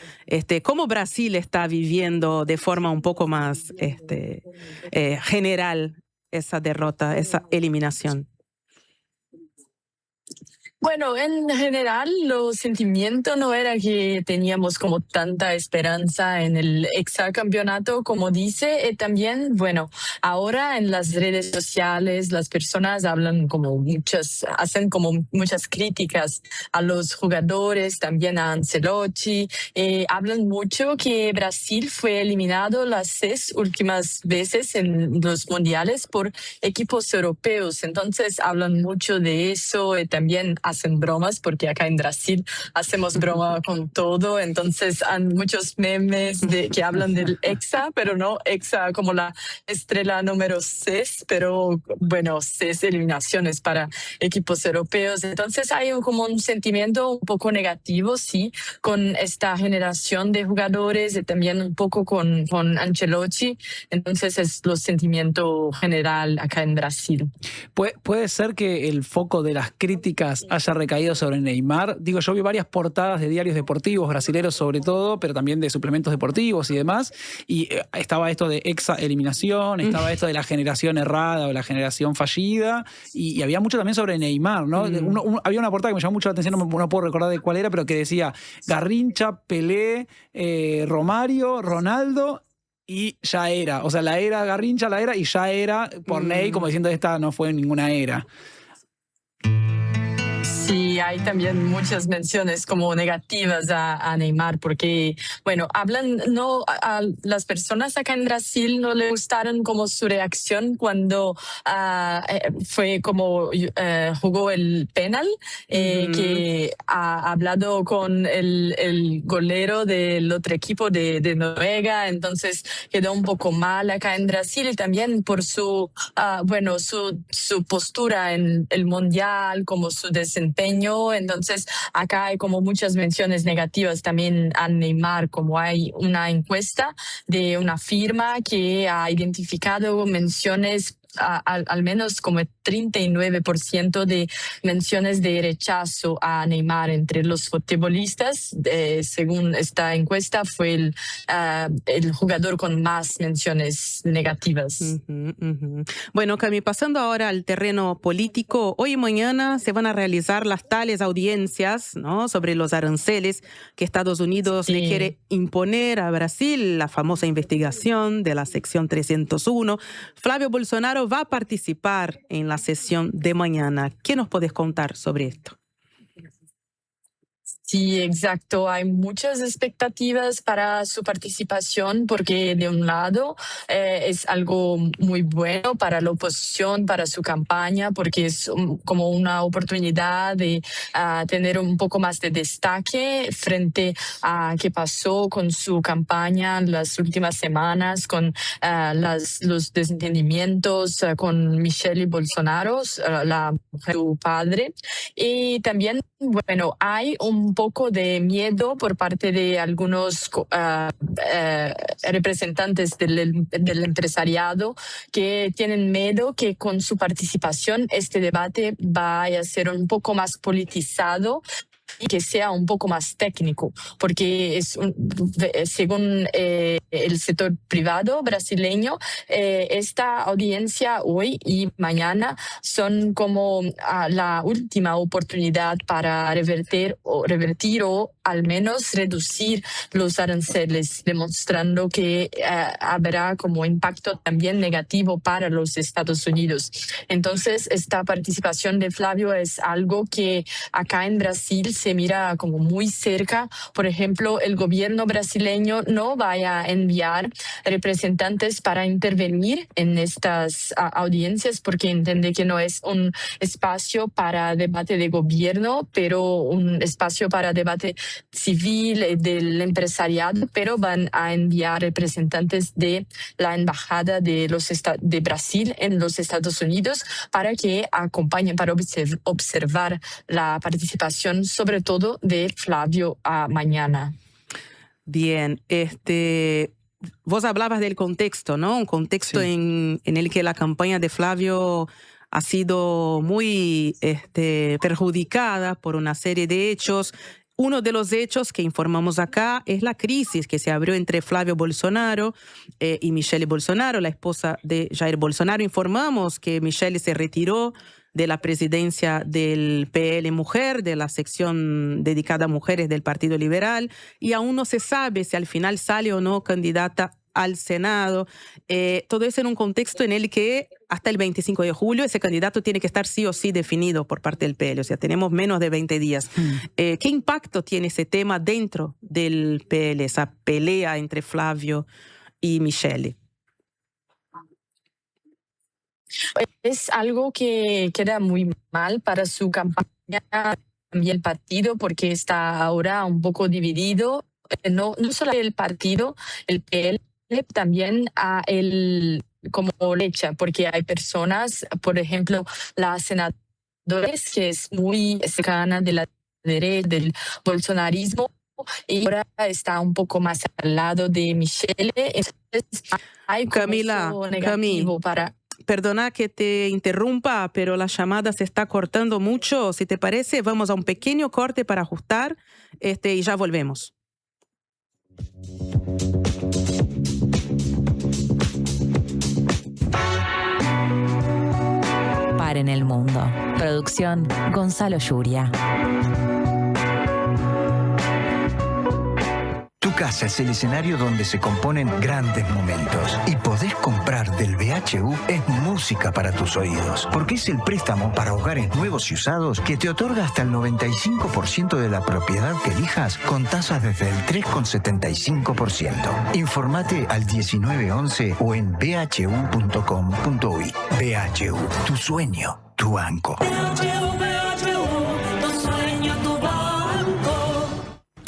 ¿Cómo Brasil está viviendo de forma un poco más general esa derrota, esa eliminación? Bueno, en general, los sentimientos no era que teníamos como tanta esperanza en el hexacampeonato, como dice. También, bueno, ahora en las redes sociales las personas hacen como muchas críticas a los jugadores, también a Ancelotti. Hablan mucho que Brasil fue eliminado las 6 últimas veces en los mundiales por equipos europeos. Entonces hablan mucho de eso y también hacen bromas, porque acá en Brasil hacemos broma con todo. Entonces hay muchos memes que hablan del hexa, pero no hexa como la estrella número 6, pero bueno, 6 eliminaciones para equipos europeos. Entonces hay como un sentimiento un poco negativo, sí, con esta generación de jugadores y también un poco con Ancelotti. Entonces es lo sentimiento general acá en Brasil. ¿Puede ser que el foco de las críticas haya recaído sobre Neymar? Digo, yo vi varias portadas de diarios deportivos, brasileros sobre todo, pero también de suplementos deportivos y demás, y estaba esto de exa eliminación, estaba esto de la generación errada o la generación fallida, y había mucho también sobre Neymar, ¿no? Había una portada que me llamó mucho la atención, no puedo recordar de cuál era, pero que decía Garrincha, Pelé, Romario, Ronaldo, y ya era. O sea, la era Garrincha, la era, y ya era por Ney, como diciendo esta no fue ninguna era. Sí, hay también muchas menciones como negativas a Neymar, porque, bueno, a las personas acá en Brasil no le gustaron como su reacción cuando fue como jugó el penal, que ha hablado con el golero del otro equipo de Noruega, entonces quedó un poco mal acá en Brasil, y también por su postura en el mundial, como su desempeño. Entonces acá hay como muchas menciones negativas también a Neymar, como hay una encuesta de una firma que ha identificado menciones al menos como 39% de menciones de rechazo a Neymar entre los futbolistas. Según esta encuesta, fue el jugador con más menciones negativas. Bueno, Cami, pasando ahora al terreno político, hoy y mañana se van a realizar las tales audiencias, ¿no?, sobre los aranceles que Estados Unidos le quiere imponer a Brasil, la famosa investigación de la sección 301. Flavio Bolsonaro va a participar en la sesión de mañana. ¿Qué nos puedes contar sobre esto? Sí, exacto. Hay muchas expectativas para su participación porque de un lado es algo muy bueno para la oposición, para su campaña, porque es como una oportunidad de tener un poco más de destaque frente a qué pasó con su campaña en las últimas semanas, con los desentendimientos con Michelle Bolsonaro, la mujer de su padre. Y también, bueno, hay un poco de miedo por parte de algunos representantes del empresariado que tienen miedo que con su participación este debate vaya a ser un poco más politizado y que sea un poco más técnico, porque según el sector privado brasileño, esta audiencia hoy y mañana son como la última oportunidad para revertir o al menos reducir los aranceles, demostrando que habrá como impacto también negativo para los Estados Unidos. Entonces, esta participación de Flavio es algo que acá en Brasil se mira como muy cerca. Por ejemplo, el gobierno brasileño no vaya a enviar representantes para intervenir en estas audiencias porque entiende que no es un espacio para debate de gobierno, pero un espacio para debate civil del empresariado, pero van a enviar representantes de la embajada de Brasil en los Estados Unidos para que acompañen, para observar la participación, sobre todo de Flavio mañana. Bien, vos hablabas del contexto, ¿no? Un contexto Sí. en el que la campaña de Flavio ha sido muy perjudicada por una serie de hechos. Uno de los hechos que informamos acá es la crisis que se abrió entre Flavio Bolsonaro y Michelle Bolsonaro, la esposa de Jair Bolsonaro. Informamos que Michelle se retiró de la presidencia del PL Mujer, de la sección dedicada a mujeres del Partido Liberal, y aún no se sabe si al final sale o no candidata al Senado. Todo eso en un contexto en el que hasta el 25 de julio ese candidato tiene que estar sí o sí definido por parte del PL, o sea, tenemos menos de 20 días. ¿Qué impacto tiene ese tema dentro del PL, esa pelea entre Flavio y Michelle? Es algo que queda muy mal para su campaña, también el partido, porque está ahora un poco dividido. No solo el partido, el PL, también como derecha, porque hay personas, por ejemplo, la senadora que es muy cercana de la derecha, del bolsonarismo, y ahora está un poco más al lado de Michelle. Entonces, hay como Camila, eso negativo para... Perdona que te interrumpa, pero la llamada se está cortando mucho. Si te parece, vamos a un pequeño corte para ajustar y ya volvemos. Par en el mundo. Producción Gonzalo Yuria. Tu casa es el escenario donde se componen grandes momentos. Y podés comprar del BHU es música para tus oídos. Porque es el préstamo para hogares nuevos y usados que te otorga hasta el 95% de la propiedad que elijas con tasas desde el 3,75%. Informate al 1911 o en bhu.com.uy. BHU, tu sueño, tu banco.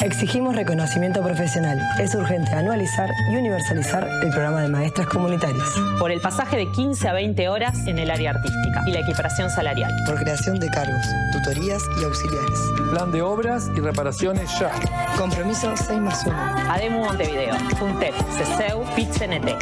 Exigimos reconocimiento profesional. Es urgente anualizar y universalizar el programa de maestras comunitarias. Por el pasaje de 15 a 20 horas en el área artística y la equiparación salarial. Por creación de cargos, tutorías y auxiliares. Plan de obras y reparaciones ya. Compromiso 6+1. ADEMU Montevideo, FUNTEP, CESEU, PIT-CNT.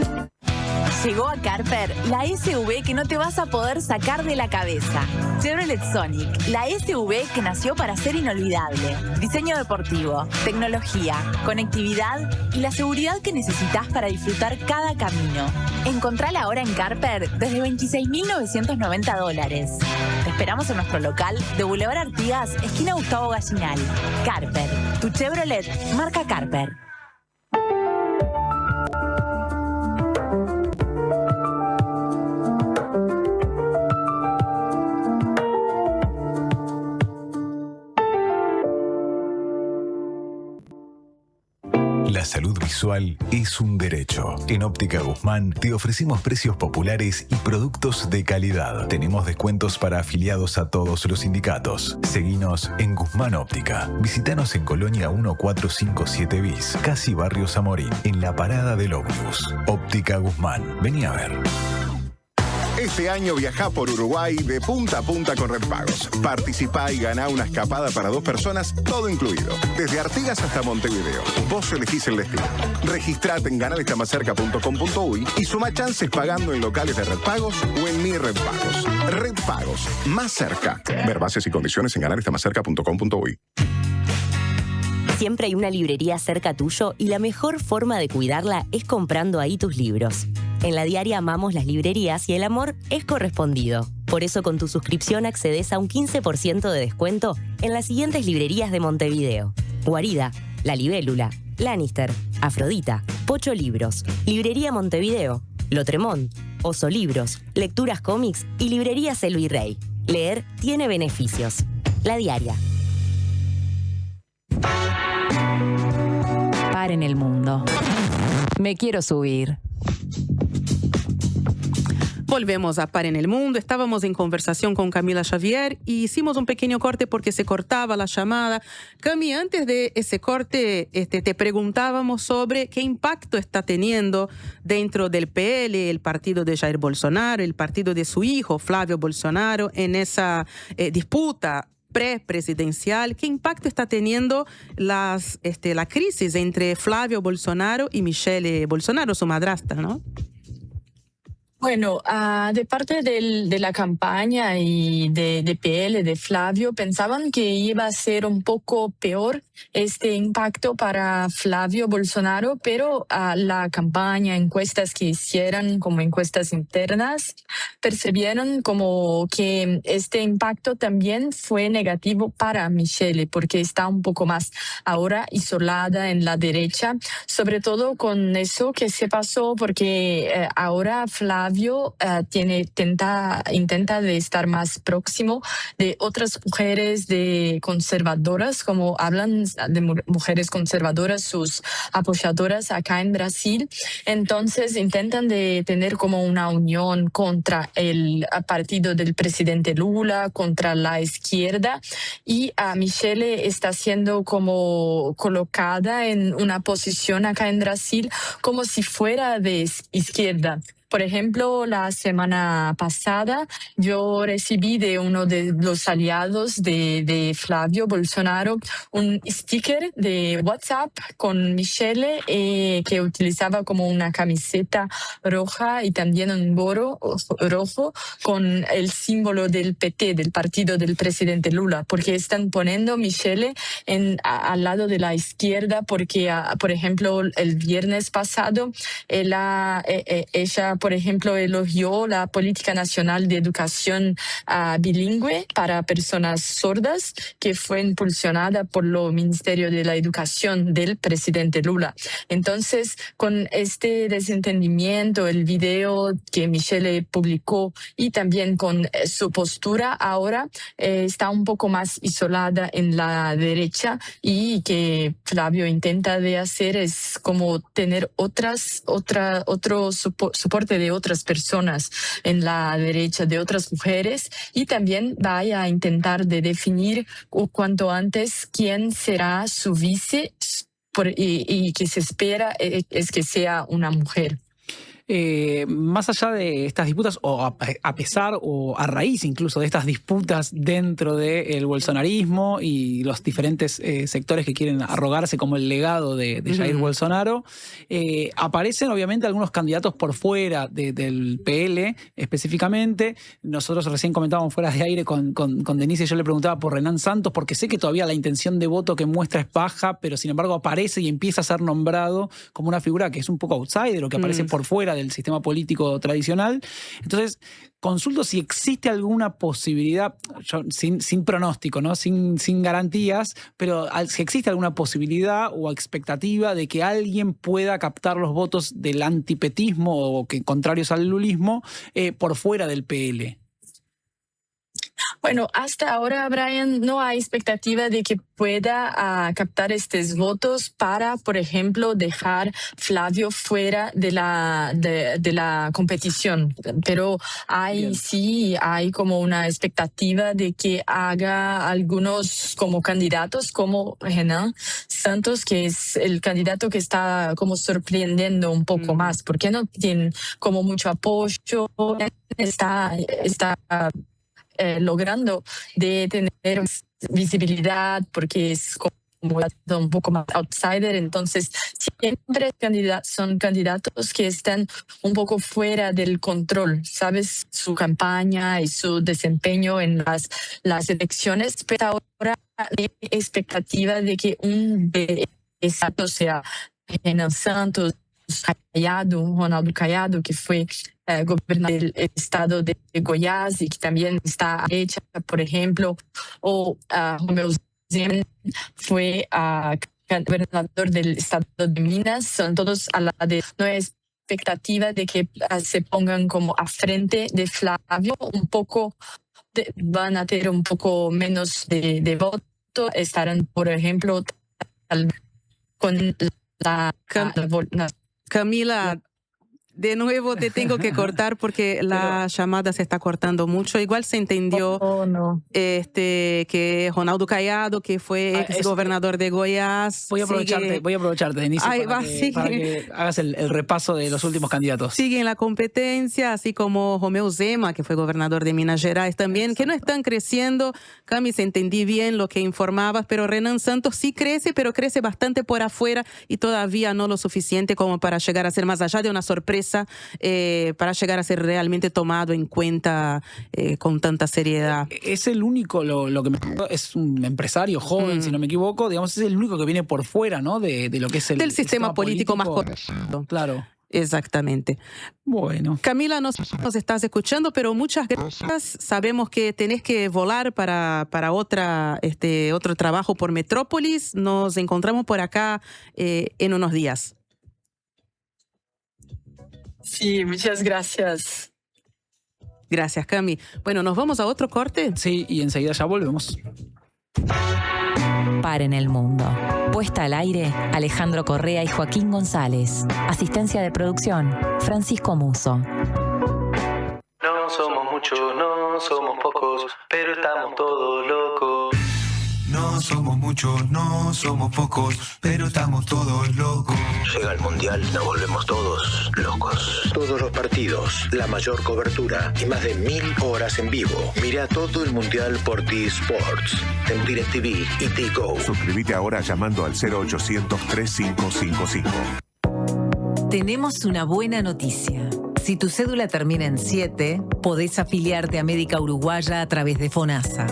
Llegó a Carper la SUV que no te vas a poder sacar de la cabeza. Chevrolet Sonic, la SUV que nació para ser inolvidable. Diseño deportivo, tecnología, conectividad y la seguridad que necesitas para disfrutar cada camino. Encontrala ahora en Carper desde $26.990. Te esperamos en nuestro local de Boulevard Artigas, esquina Gustavo Gallinal. Carper, tu Chevrolet marca Carper. visual es un derecho. En Óptica Guzmán te ofrecemos precios populares y productos de calidad. Tenemos descuentos para afiliados a todos los sindicatos. Seguinos en Guzmán Óptica. Visítanos en Colonia 1457 bis, casi Barrio Zamorín, en la parada del ómnibus. Óptica Guzmán. Vení a ver. Este año viajá por Uruguay de punta a punta con Red Pagos. Participá y ganá una escapada para 2 personas, todo incluido. Desde Artigas hasta Montevideo. Vos elegís el destino. Registrate en ganalestamacerca.com.uy y suma chances pagando en locales de Red Pagos o en Mi Red Pagos. Red Pagos. Más cerca. Ver bases y condiciones en ganalestamacerca.com.uy. Siempre hay una librería cerca tuyo y la mejor forma de cuidarla es comprando ahí tus libros. En La Diaria amamos las librerías y el amor es correspondido. Por eso con tu suscripción accedes a un 15% de descuento en las siguientes librerías de Montevideo: Guarida, La Libélula, Lannister, Afrodita, Pocho Libros, Librería Montevideo, Lotremont, Oso Libros, Lecturas Cómics y Librerías El Virrey. Leer tiene beneficios. La Diaria. Paren el mundo. Me quiero subir. Volvemos a Par en el Mundo. Estábamos en conversación con Camila Xavier y hicimos un pequeño corte porque se cortaba la llamada. Cami, antes de ese corte te preguntábamos sobre qué impacto está teniendo dentro del PL, el partido de Jair Bolsonaro, el partido de su hijo Flávio Bolsonaro, en esa disputa pre-presidencial. ¿Qué impacto está teniendo la crisis entre Flávio Bolsonaro y Michelle Bolsonaro, su madrastra, ¿no? Bueno, de parte de la campaña y de PL, de Flavio, pensaban que iba a ser un poco peor este impacto para Flavio Bolsonaro, pero la campaña, encuestas que hicieron como encuestas internas, percibieron como que este impacto también fue negativo para Michelle, porque está un poco más ahora isolada en la derecha, sobre todo con eso que se pasó, porque ahora Flavio intenta de estar más próximo de otras mujeres conservadoras, como hablan de mujeres conservadoras, sus apoyadoras acá en Brasil. Entonces intentan de tener como una unión contra el partido del presidente Lula, contra la izquierda, y Michelle está siendo como colocada en una posición acá en Brasil como si fuera de izquierda. Por ejemplo, la semana pasada yo recibí de uno de los aliados de Flávio Bolsonaro un sticker de WhatsApp con Michelle que utilizaba como una camiseta roja y también un gorro rojo con el símbolo del PT, del partido del presidente Lula, porque están poniendo Michelle al lado de la izquierda, porque, por ejemplo, el viernes pasado ella por ejemplo, elogió la Política Nacional de Educación Bilingüe para Personas Sordas, que fue impulsionada por el Ministerio de la Educación del presidente Lula. Entonces, con este desentendimiento, el video que Michelle publicó y también con su postura, ahora está un poco más isolada en la derecha, y que Flavio intenta de hacer es como tener otro soporte de otras personas en la derecha, de otras mujeres, y también vaya a intentar de definir cuanto antes quién será su vice, y que se espera es que sea una mujer. Más allá de estas disputas, o a pesar o a raíz incluso de estas disputas dentro del bolsonarismo y los diferentes sectores que quieren arrogarse como el legado de Jair Bolsonaro, aparecen obviamente algunos candidatos por fuera del PL específicamente. Nosotros recién comentábamos fuera de aire con Denise, y yo le preguntaba por Renan Santos, porque sé que todavía la intención de voto que muestra es baja, pero sin embargo aparece y empieza a ser nombrado como una figura que es un poco outsider o que aparece por fuera del sistema político tradicional. Entonces, consulto si existe alguna posibilidad, sin pronóstico, ¿no? sin garantías, pero si existe alguna posibilidad o expectativa de que alguien pueda captar los votos del antipetismo o que contrarios al lulismo por fuera del PL. Bueno, hasta ahora, Brian, no hay expectativa de que pueda captar estos votos para, por ejemplo, dejar Flavio fuera de la competición. Pero sí hay como una expectativa de que haga algunos como candidatos, como Renan Santos, que es el candidato que está como sorprendiendo un poco más, porque no tiene como mucho apoyo, está logrando de tener visibilidad porque es como un poco más outsider. Entonces siempre son candidatos que están un poco fuera del control, sabes, su campaña y su desempeño en las elecciones, pero ahora hay expectativa de que un exacto sea Renan Santos, Ronaldo Caiado, que fue gobernador del estado de Goiás y que también está a derecha, por ejemplo, o Romeu Zema fue gobernador del estado de Minas. Son todos a la de no hay expectativa de que se pongan como a frente de Flavio, un poco van a tener un poco menos de voto, estarán, por ejemplo, con la Camila, de nuevo te tengo que cortar porque la llamada se está cortando mucho. Igual se entendió que Ronaldo Caiado, que fue ex gobernador de Goiás. Voy a aprovecharte, Denise, para que hagas el repaso de los últimos candidatos. Sigue en la competencia, así como Romeu Zema, que fue gobernador de Minas Gerais también, que no están creciendo. Cami, se entendí bien lo que informabas, pero Renan Santos sí crece, pero crece bastante por afuera y todavía no lo suficiente como para llegar a ser más allá de una sorpresa, para llegar a ser realmente tomado en cuenta con tanta seriedad. Es el único, lo que me es un empresario joven, si no me equivoco, digamos, es el único que viene por fuera, ¿no? De lo que es del sistema político más correcto. Claro. Exactamente. Bueno. Camila, nos estás escuchando, pero muchas gracias. Sabemos que tenés que volar para otro trabajo por Metrópolis. Nos encontramos por acá en unos días. Sí, muchas gracias. Gracias, Cami. Bueno, ¿nos vamos a otro corte? Sí, y enseguida ya volvemos. Paren el mundo. Puesta al aire, Alejandro Correa y Joaquín González. Asistencia de producción, Francisco Muso. No somos muchos, no somos pocos, pero estamos todos locos. No somos muchos, no somos pocos, pero estamos todos locos. Llega el Mundial y nos volvemos todos locos. Todos los partidos, la mayor cobertura y más de 1000 horas en vivo. Mira todo el Mundial por T-Sports, en DirecTV y T-Go. Suscríbete ahora llamando al 0800-3555. Tenemos una buena noticia. Si tu cédula termina en 7, podés afiliarte a Médica Uruguaya a través de FONASA.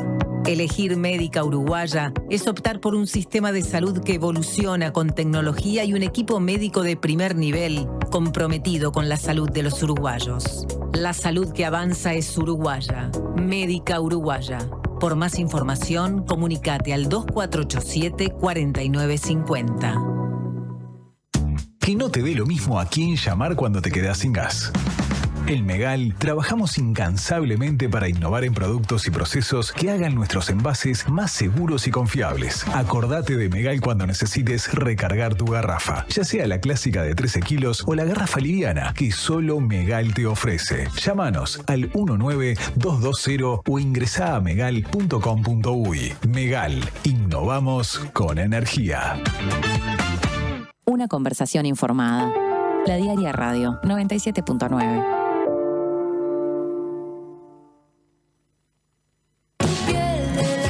Elegir Médica Uruguaya es optar por un sistema de salud que evoluciona con tecnología y un equipo médico de primer nivel comprometido con la salud de los uruguayos. La salud que avanza es uruguaya. Médica Uruguaya. Por más información, comunícate al 2487-4950. Que no te dé lo mismo a quién llamar cuando te quedas sin gas. En Megal trabajamos incansablemente para innovar en productos y procesos que hagan nuestros envases más seguros y confiables. Acordate de Megal cuando necesites recargar tu garrafa, ya sea la clásica de 13 kilos o la garrafa liviana que solo Megal te ofrece. Llámanos al 19220 o ingresá a megal.com.uy. Megal, innovamos con energía. Una conversación informada. La Diaria Radio 97.9.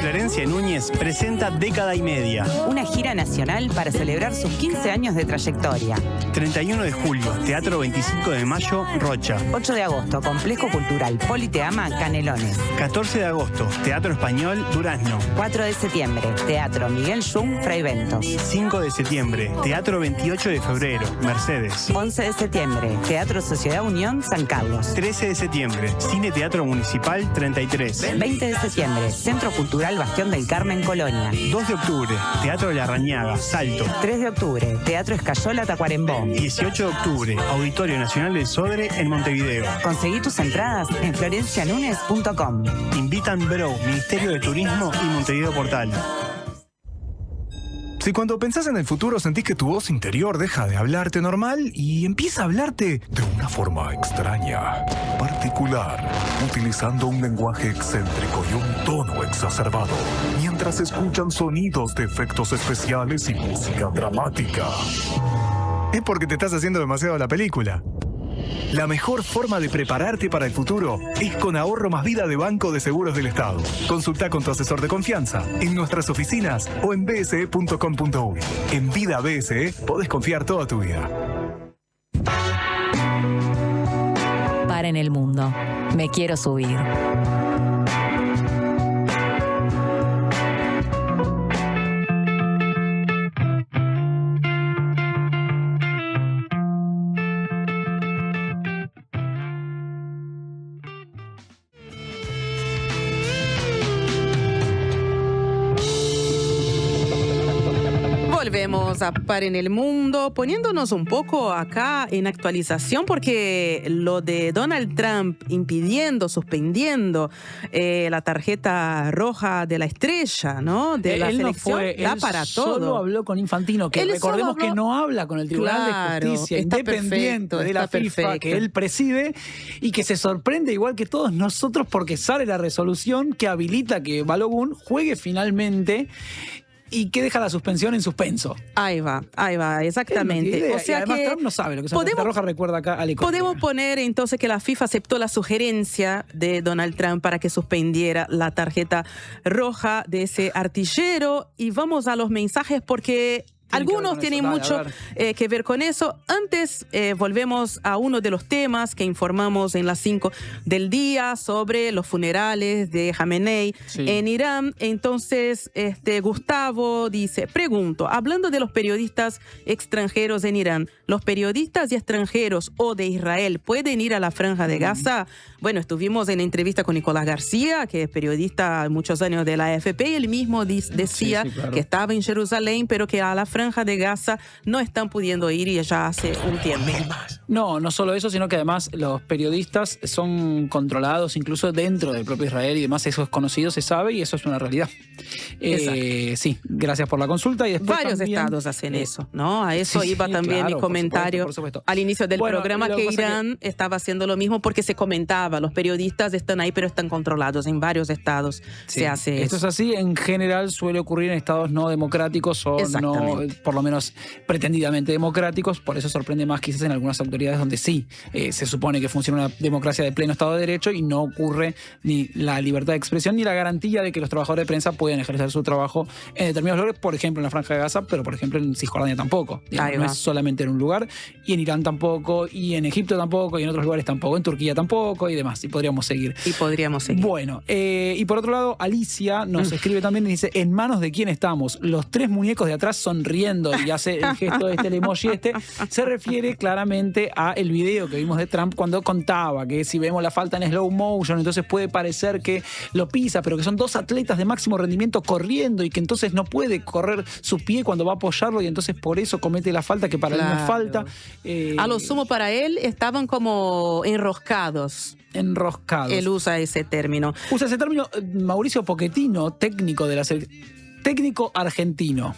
Florencia Núñez presenta Década y Media. Una gira nacional para celebrar sus 15 años de trayectoria. 31 de julio, Teatro 25 de Mayo, Rocha. 8 de agosto, Complejo Cultural Politeama, Canelones. 14 de agosto, Teatro Español, Durazno. 4 de septiembre, Teatro Miguel Jung, Fray Bentos. 5 de septiembre, Teatro 28 de febrero, Mercedes. 11 de septiembre, Teatro Sociedad Unión, San Carlos. 13 de septiembre, Cine Teatro Municipal 33. 20 de septiembre, Centro Cultural Bastión del Carmen, Colonia. 2 de octubre, Teatro de la Rañaga, Salto. 3 de octubre, Teatro Escayola, Tacuarembó. 18 de octubre, Auditorio Nacional del Sodre en Montevideo. Conseguí tus entradas en florencianunes.com. Invitan Bro, Ministerio de Turismo y Montevideo Portal. Si cuando pensás en el futuro sentís que tu voz interior deja de hablarte normal y empieza a hablarte de una forma extraña, particular, utilizando un lenguaje excéntrico y un tono exacerbado, mientras escuchan sonidos de efectos especiales y música dramática, es porque te estás haciendo demasiado la película. La mejor forma de prepararte para el futuro es con Ahorro Más Vida de Banco de Seguros del Estado. Consulta con tu asesor de confianza en nuestras oficinas o en bse.com.uy. En Vida BSE podés confiar toda tu vida. Paren el mundo. Me quiero subir. Volvemos a Paren el Mundo, poniéndonos un poco acá en actualización, porque lo de Donald Trump impidiendo, suspendiendo la tarjeta roja de la estrella, ¿no? De la selección, da para todo. Solo habló con Infantino, que recordemos que no habla con el Tribunal de Justicia Independiente de la FIFA, que él preside, y que se sorprende igual que todos nosotros porque sale la resolución que habilita que Balogun juegue finalmente y que deja la suspensión en suspenso. Ahí va, exactamente. O sea, y además que Trump no sabe lo que es una tarjeta roja, recuerda acá al Podemos poner entonces que la FIFA aceptó la sugerencia de Donald Trump para que suspendiera la tarjeta roja de ese artillero. Y vamos a los mensajes porque algunos tienen mucho que ver con eso. Antes volvemos a uno de los temas que informamos en las 5 del día sobre los funerales de Jamenei en Irán. Entonces, Gustavo dice, pregunto, hablando de los periodistas extranjeros en Irán, ¿los periodistas y extranjeros o de Israel pueden ir a la Franja de Gaza? Bueno, estuvimos en entrevista con Nicolás García, que es periodista muchos años de la AFP, y él mismo decía que estaba en Jerusalén, pero que a la Franja de Gaza no están pudiendo ir y ya hace un tiempo. No solo eso, sino que además los periodistas son controlados incluso dentro del propio Israel y demás, eso es conocido, se sabe y eso es una realidad. Sí, gracias por la consulta. Y después varios también, estados hacen eso, ¿no? A eso iba también mi comentario por supuesto. Al inicio del programa, que Irán estaba haciendo lo mismo porque se comentaba, los periodistas están ahí pero están controlados en varios estados. Se hace eso. Esto es así, en general suele ocurrir en estados no democráticos o no, por lo menos pretendidamente democráticos, por eso sorprende más quizás en algunas autoridades donde sí se supone que funciona una democracia de pleno Estado de Derecho y no ocurre ni la libertad de expresión ni la garantía de que los trabajadores de prensa puedan ejercer su trabajo en determinados lugares, por ejemplo en la Franja de Gaza, pero por ejemplo en Cisjordania tampoco. No es solamente en un lugar, y en Irán tampoco, y en Egipto tampoco, y en otros lugares tampoco, en Turquía tampoco, y demás, y podríamos seguir. Bueno, y por otro lado, Alicia nos escribe también y dice, ¿en manos de quién estamos? Los 3 muñecos de atrás sonriendo, y hace el gesto el emoji se refiere claramente a el video que vimos de Trump cuando contaba que si vemos la falta en slow motion, entonces puede parecer que lo pisa, pero que son 2 atletas de máximo rendimiento corriendo y que entonces no puede correr su pie cuando va a apoyarlo y entonces por eso comete la falta que para él no es falta. A lo sumo para él estaban como enroscados. Él usa ese término. Mauricio Pochettino, técnico de la técnico argentino,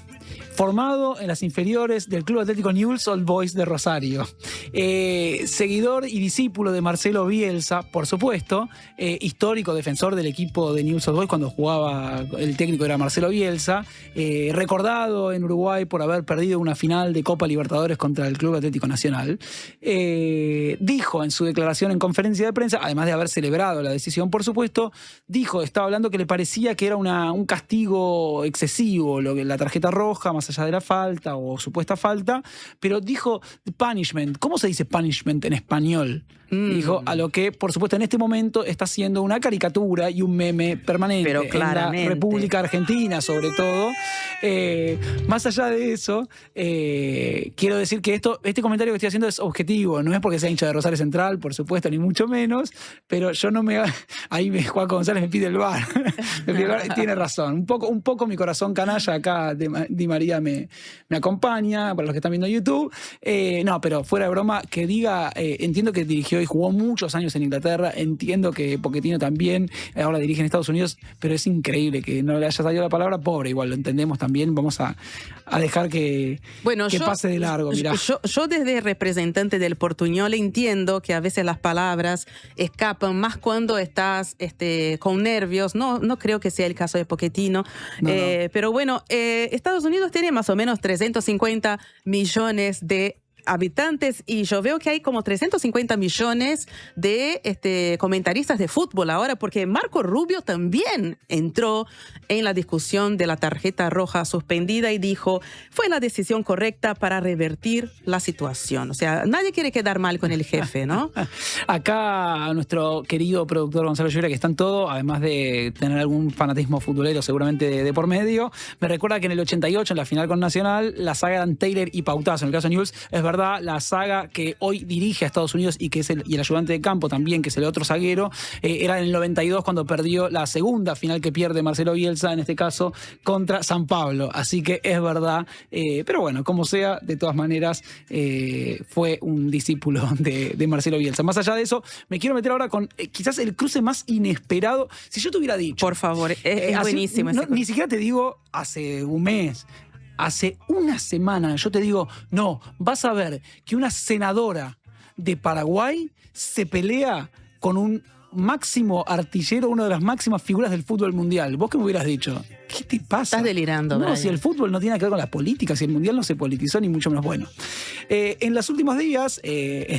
formado en las inferiores del Club Atlético Newell's Old Boys de Rosario. Seguidor y discípulo de Marcelo Bielsa, por supuesto. Histórico defensor del equipo de Newell's Old Boys cuando jugaba, el técnico era Marcelo Bielsa. Recordado en Uruguay por haber perdido una final de Copa Libertadores contra el Club Atlético Nacional. Dijo en su declaración en conferencia de prensa, además de haber celebrado la decisión, por supuesto, estaba hablando que le parecía que era un castigo excesivo, la tarjeta roja, más más allá de la falta o supuesta falta, pero dijo punishment. ¿Cómo se dice punishment en español? Dijo, a lo que, por supuesto, en este momento está siendo una caricatura y un meme permanente Pero en la República Argentina, sobre todo. Más allá de eso, quiero decir que este comentario que estoy haciendo es objetivo, no es porque sea hincha de Rosario Central, por supuesto, ni mucho menos, pero yo no me... Ahí Juan González me pide el VAR. Tiene razón. Un poco mi corazón canalla acá, Di María me acompaña, para los que están viendo YouTube. No, pero fuera de broma, que diga, entiendo que dirigió y jugó muchos años en Inglaterra, entiendo que Pochettino también, ahora dirige en Estados Unidos, pero es increíble que no le haya salido la palabra pobre, igual lo entendemos también, vamos a dejar que pase de largo. Mirá. Yo desde representante del portuñol entiendo que a veces las palabras escapan más cuando estás con nervios, no creo que sea el caso de Pochettino, no. Pero bueno, Estados Unidos tiene más o menos 350 millones de habitantes y yo veo que hay como 350 millones de comentaristas de fútbol ahora, porque Marco Rubio también entró en la discusión de la tarjeta roja suspendida y dijo, fue la decisión correcta para revertir la situación. O sea, nadie quiere quedar mal con el jefe, ¿no? Acá nuestro querido productor Gonzalo Lluvia, que está en todo, además de tener algún fanatismo futbolero seguramente de por medio, me recuerda que en el 88, en la final con Nacional, la saga eran Taylor y Pautazo. En el caso de Newell's, es verdad, la saga que hoy dirige a Estados Unidos y que es el ayudante de campo también, que es el otro zaguero, era en el 92 cuando perdió la segunda final que pierde Marcelo Bielsa, en este caso contra San Pablo. Así que es verdad, pero bueno, como sea, de todas maneras fue un discípulo de Marcelo Bielsa. Más allá de eso, me quiero meter ahora con quizás el cruce más inesperado. Si yo te hubiera dicho... Por favor, es buenísimo. Ni siquiera te digo hace un mes. Hace una semana yo te digo, no, vas a ver que una senadora de Paraguay se pelea con un máximo artillero, una de las máximas figuras del fútbol mundial. ¿Vos qué me hubieras dicho? ¿Qué te pasa? Estás delirando, No, Brian. si el fútbol no tiene que ver con la política, si el mundial no se politizó, ni mucho menos. Bueno, en los últimos días,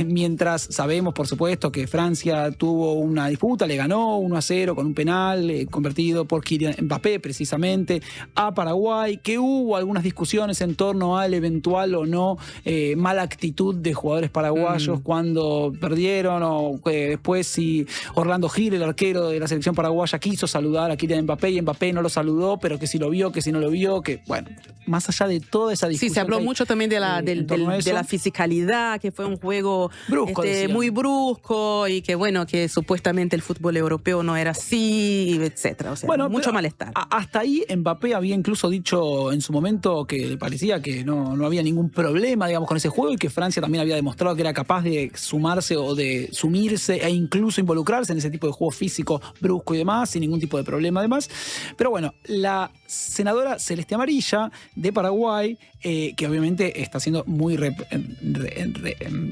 mientras sabemos, por supuesto, que Francia tuvo una disputa, le ganó 1-0 con un penal convertido por Kylian Mbappé, precisamente, a Paraguay, que hubo algunas discusiones en torno al eventual o no mala actitud de jugadores paraguayos cuando perdieron, o después si Orlando Gil, el arquero de la selección paraguaya, quiso saludar a Kylian Mbappé y Mbappé no lo saludó, pero que si lo vio, que si no lo vio, que bueno, más allá de toda esa discusión. Sí, se habló mucho también de la fisicalidad, que fue un juego brusco, muy brusco y que bueno, que supuestamente el fútbol europeo no era así, etcétera. O sea, bueno, mucho malestar. Hasta ahí Mbappé había incluso dicho en su momento que le parecía que no había ningún problema, digamos, con ese juego y que Francia también había demostrado que era capaz de sumarse o de sumirse e incluso involucrarse en ese tipo de juego físico brusco y demás, sin ningún tipo de problema además. Pero bueno, la senadora Celeste Amarilla de Paraguay, que obviamente está siendo muy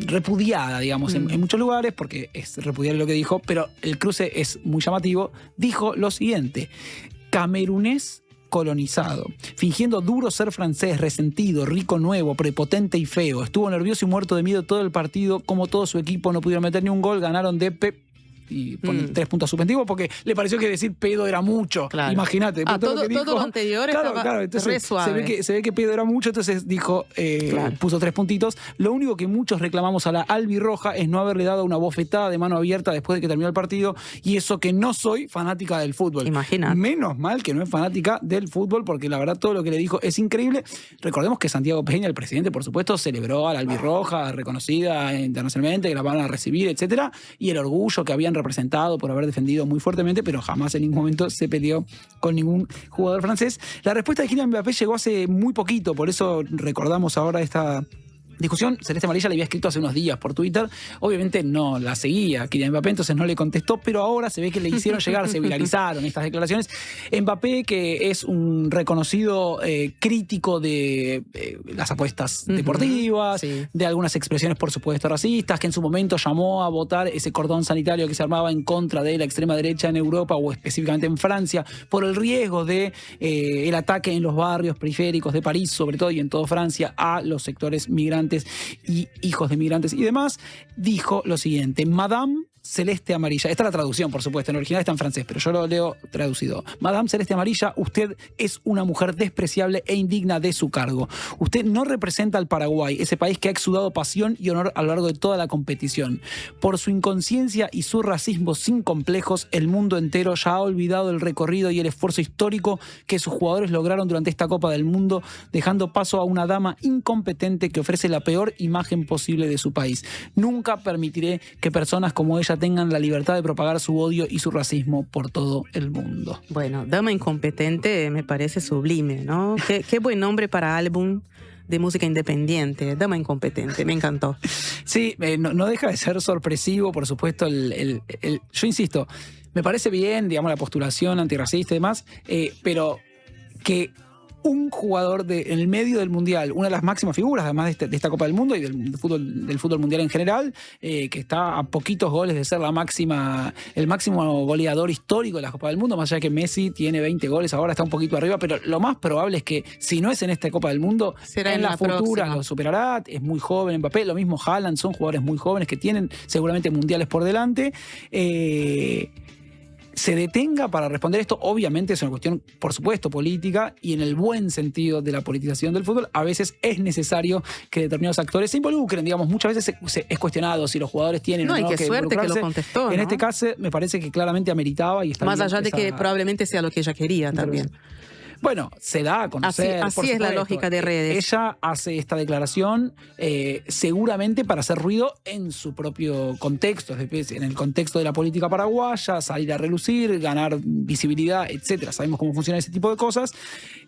repudiada, digamos, en muchos lugares, porque es repudiable lo que dijo, pero el cruce es muy llamativo, dijo lo siguiente: camerunés colonizado, fingiendo duro ser francés, resentido, rico, nuevo, prepotente y feo. Estuvo nervioso y muerto de miedo todo el partido, como todo su equipo no pudieron meter ni un gol, ganaron de y ponen 3 puntos suspensivos porque le pareció que decir pedo era mucho. Claro. Imagínate. Todo lo anterior estaba re suave. Se ve que pedo era mucho, entonces dijo, puso 3 puntitos. Lo único que muchos reclamamos a la albirroja es no haberle dado una bofetada de mano abierta después de que terminó el partido, y eso que no soy fanática del fútbol. Imagínate. Menos mal que no es fanática del fútbol, porque la verdad todo lo que le dijo es increíble. Recordemos que Santiago Peña, el presidente, por supuesto, celebró a la albirroja, reconocida internacionalmente, que la van a recibir, etcétera, y el orgullo que habían representado por haber defendido muy fuertemente, pero jamás en ningún momento se peleó con ningún jugador francés. La respuesta de Kylian Mbappé llegó hace muy poquito, por eso recordamos ahora esta discusión. Celeste Amarilla le había escrito hace unos días por Twitter, obviamente no la seguía Kylian Mbappé, entonces no le contestó, pero ahora se ve que le hicieron llegar, se viralizaron estas declaraciones. Mbappé, que es un reconocido crítico de las apuestas deportivas, de algunas expresiones por supuesto racistas, que en su momento llamó a votar ese cordón sanitario que se armaba en contra de la extrema derecha en Europa o específicamente en Francia por el riesgo de el ataque en los barrios periféricos de París, sobre todo, y en toda Francia, a los sectores migrantes y hijos de migrantes y demás, dijo lo siguiente: Madame Celeste Amarilla. Esta es la traducción, por supuesto. En original está en francés, pero yo lo leo traducido. Madame Celeste Amarilla, usted es una mujer despreciable e indigna de su cargo. Usted no representa al Paraguay, ese país que ha exudado pasión y honor a lo largo de toda la competición. Por su inconsciencia y su racismo sin complejos, el mundo entero ya ha olvidado el recorrido y el esfuerzo histórico que sus jugadores lograron durante esta Copa del Mundo, dejando paso a una dama incompetente que ofrece la peor imagen posible de su país. Nunca permitiré que personas como ella tengan la libertad de propagar su odio y su racismo por todo el mundo. Bueno, dama incompetente me parece sublime, ¿no? Qué buen nombre para álbum de música independiente, Dama Incompetente, me encantó. Sí, no deja de ser sorpresivo, por supuesto, yo insisto, me parece bien, digamos, la postulación antirracista y demás, pero que un jugador en el medio del Mundial, una de las máximas figuras además de esta Copa del Mundo y del fútbol mundial en general, que está a poquitos goles de ser el máximo goleador histórico de la Copa del Mundo, más allá de que Messi tiene 20 goles, ahora está un poquito arriba, pero lo más probable es que si no es en esta Copa del Mundo, será en la futura próxima. Lo superará, es muy joven Mbappé, lo mismo Haaland, son jugadores muy jóvenes que tienen seguramente mundiales por delante. Se detenga para responder esto, obviamente es una cuestión, por supuesto, política, y en el buen sentido de la politización del fútbol, a veces es necesario que determinados actores se involucren, digamos, muchas veces es cuestionado si los jugadores tienen No, o y no qué que suerte que lo involucrarse. contestó, En ¿no? este caso, me parece que claramente ameritaba y está Más bien allá de que probablemente sea lo que ella quería también. Bueno, se da a conocer. Así por es la supuesto. lógica de redes. Ella hace esta declaración seguramente para hacer ruido en su propio contexto, es decir, en el contexto de la política paraguaya, salir a relucir, ganar visibilidad, etcétera. Sabemos cómo funciona ese tipo de cosas.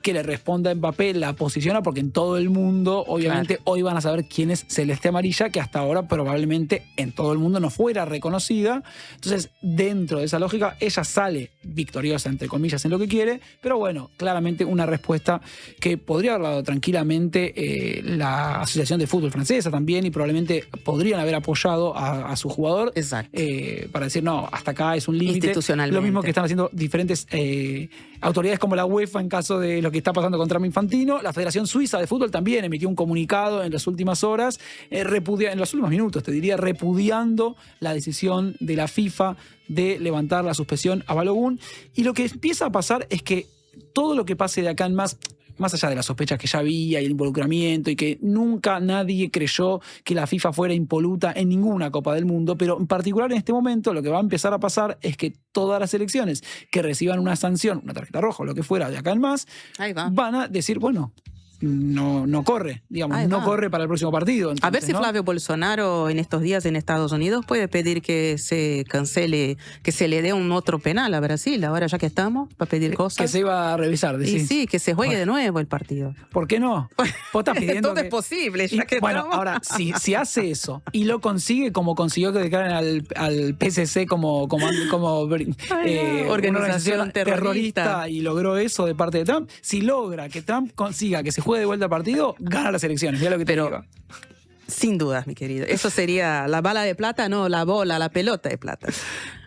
Que le responda a Mbappé la posiciona porque en todo el mundo, obviamente, hoy van a saber quién es Celeste Amarilla, que hasta ahora probablemente en todo el mundo no fuera reconocida. Entonces, dentro de esa lógica, ella sale victoriosa, entre comillas, en lo que quiere, pero bueno, claramente una respuesta que podría haber dado tranquilamente la Asociación de Fútbol Francesa también, y probablemente podrían haber apoyado a su jugador para decir, no, hasta acá es un límite. Institucionalmente. Lo mismo que están haciendo diferentes autoridades como la UEFA en caso de lo que está pasando con Trump Infantino. La Federación Suiza de Fútbol también emitió un comunicado en las últimas horas, en los últimos minutos, te diría, repudiando la decisión de la FIFA de levantar la suspensión a Balogun. Y lo que empieza a pasar es que todo lo que pase de acá en más allá de las sospechas que ya había y el involucramiento, y que nunca nadie creyó que la FIFA fuera impoluta en ninguna Copa del Mundo, pero en particular en este momento lo que va a empezar a pasar es que todas las selecciones que reciban una sanción, una tarjeta roja o lo que fuera de acá en más, van a decir, bueno, no corre, digamos, no corre para el próximo partido. Entonces, a ver si Flavio Bolsonaro en estos días en Estados Unidos puede pedir que se cancele, que se le dé un otro penal a Brasil, ahora ya que estamos, para pedir cosas. Que se iba a revisar, decís. Y sí, que se juegue de nuevo el partido. ¿Por qué no? Vos estás pidiendo Todo es posible, ya que bueno, estamos. ahora, si hace eso y lo consigue, como consiguió que declaren al PSC como organización terrorista, y logró eso de parte de Trump, si logra que Trump consiga que se juegue de vuelta al partido, gana las elecciones. Mira lo que te digo. Sin dudas, mi querido. Eso sería la bala de plata, no, la pelota de plata.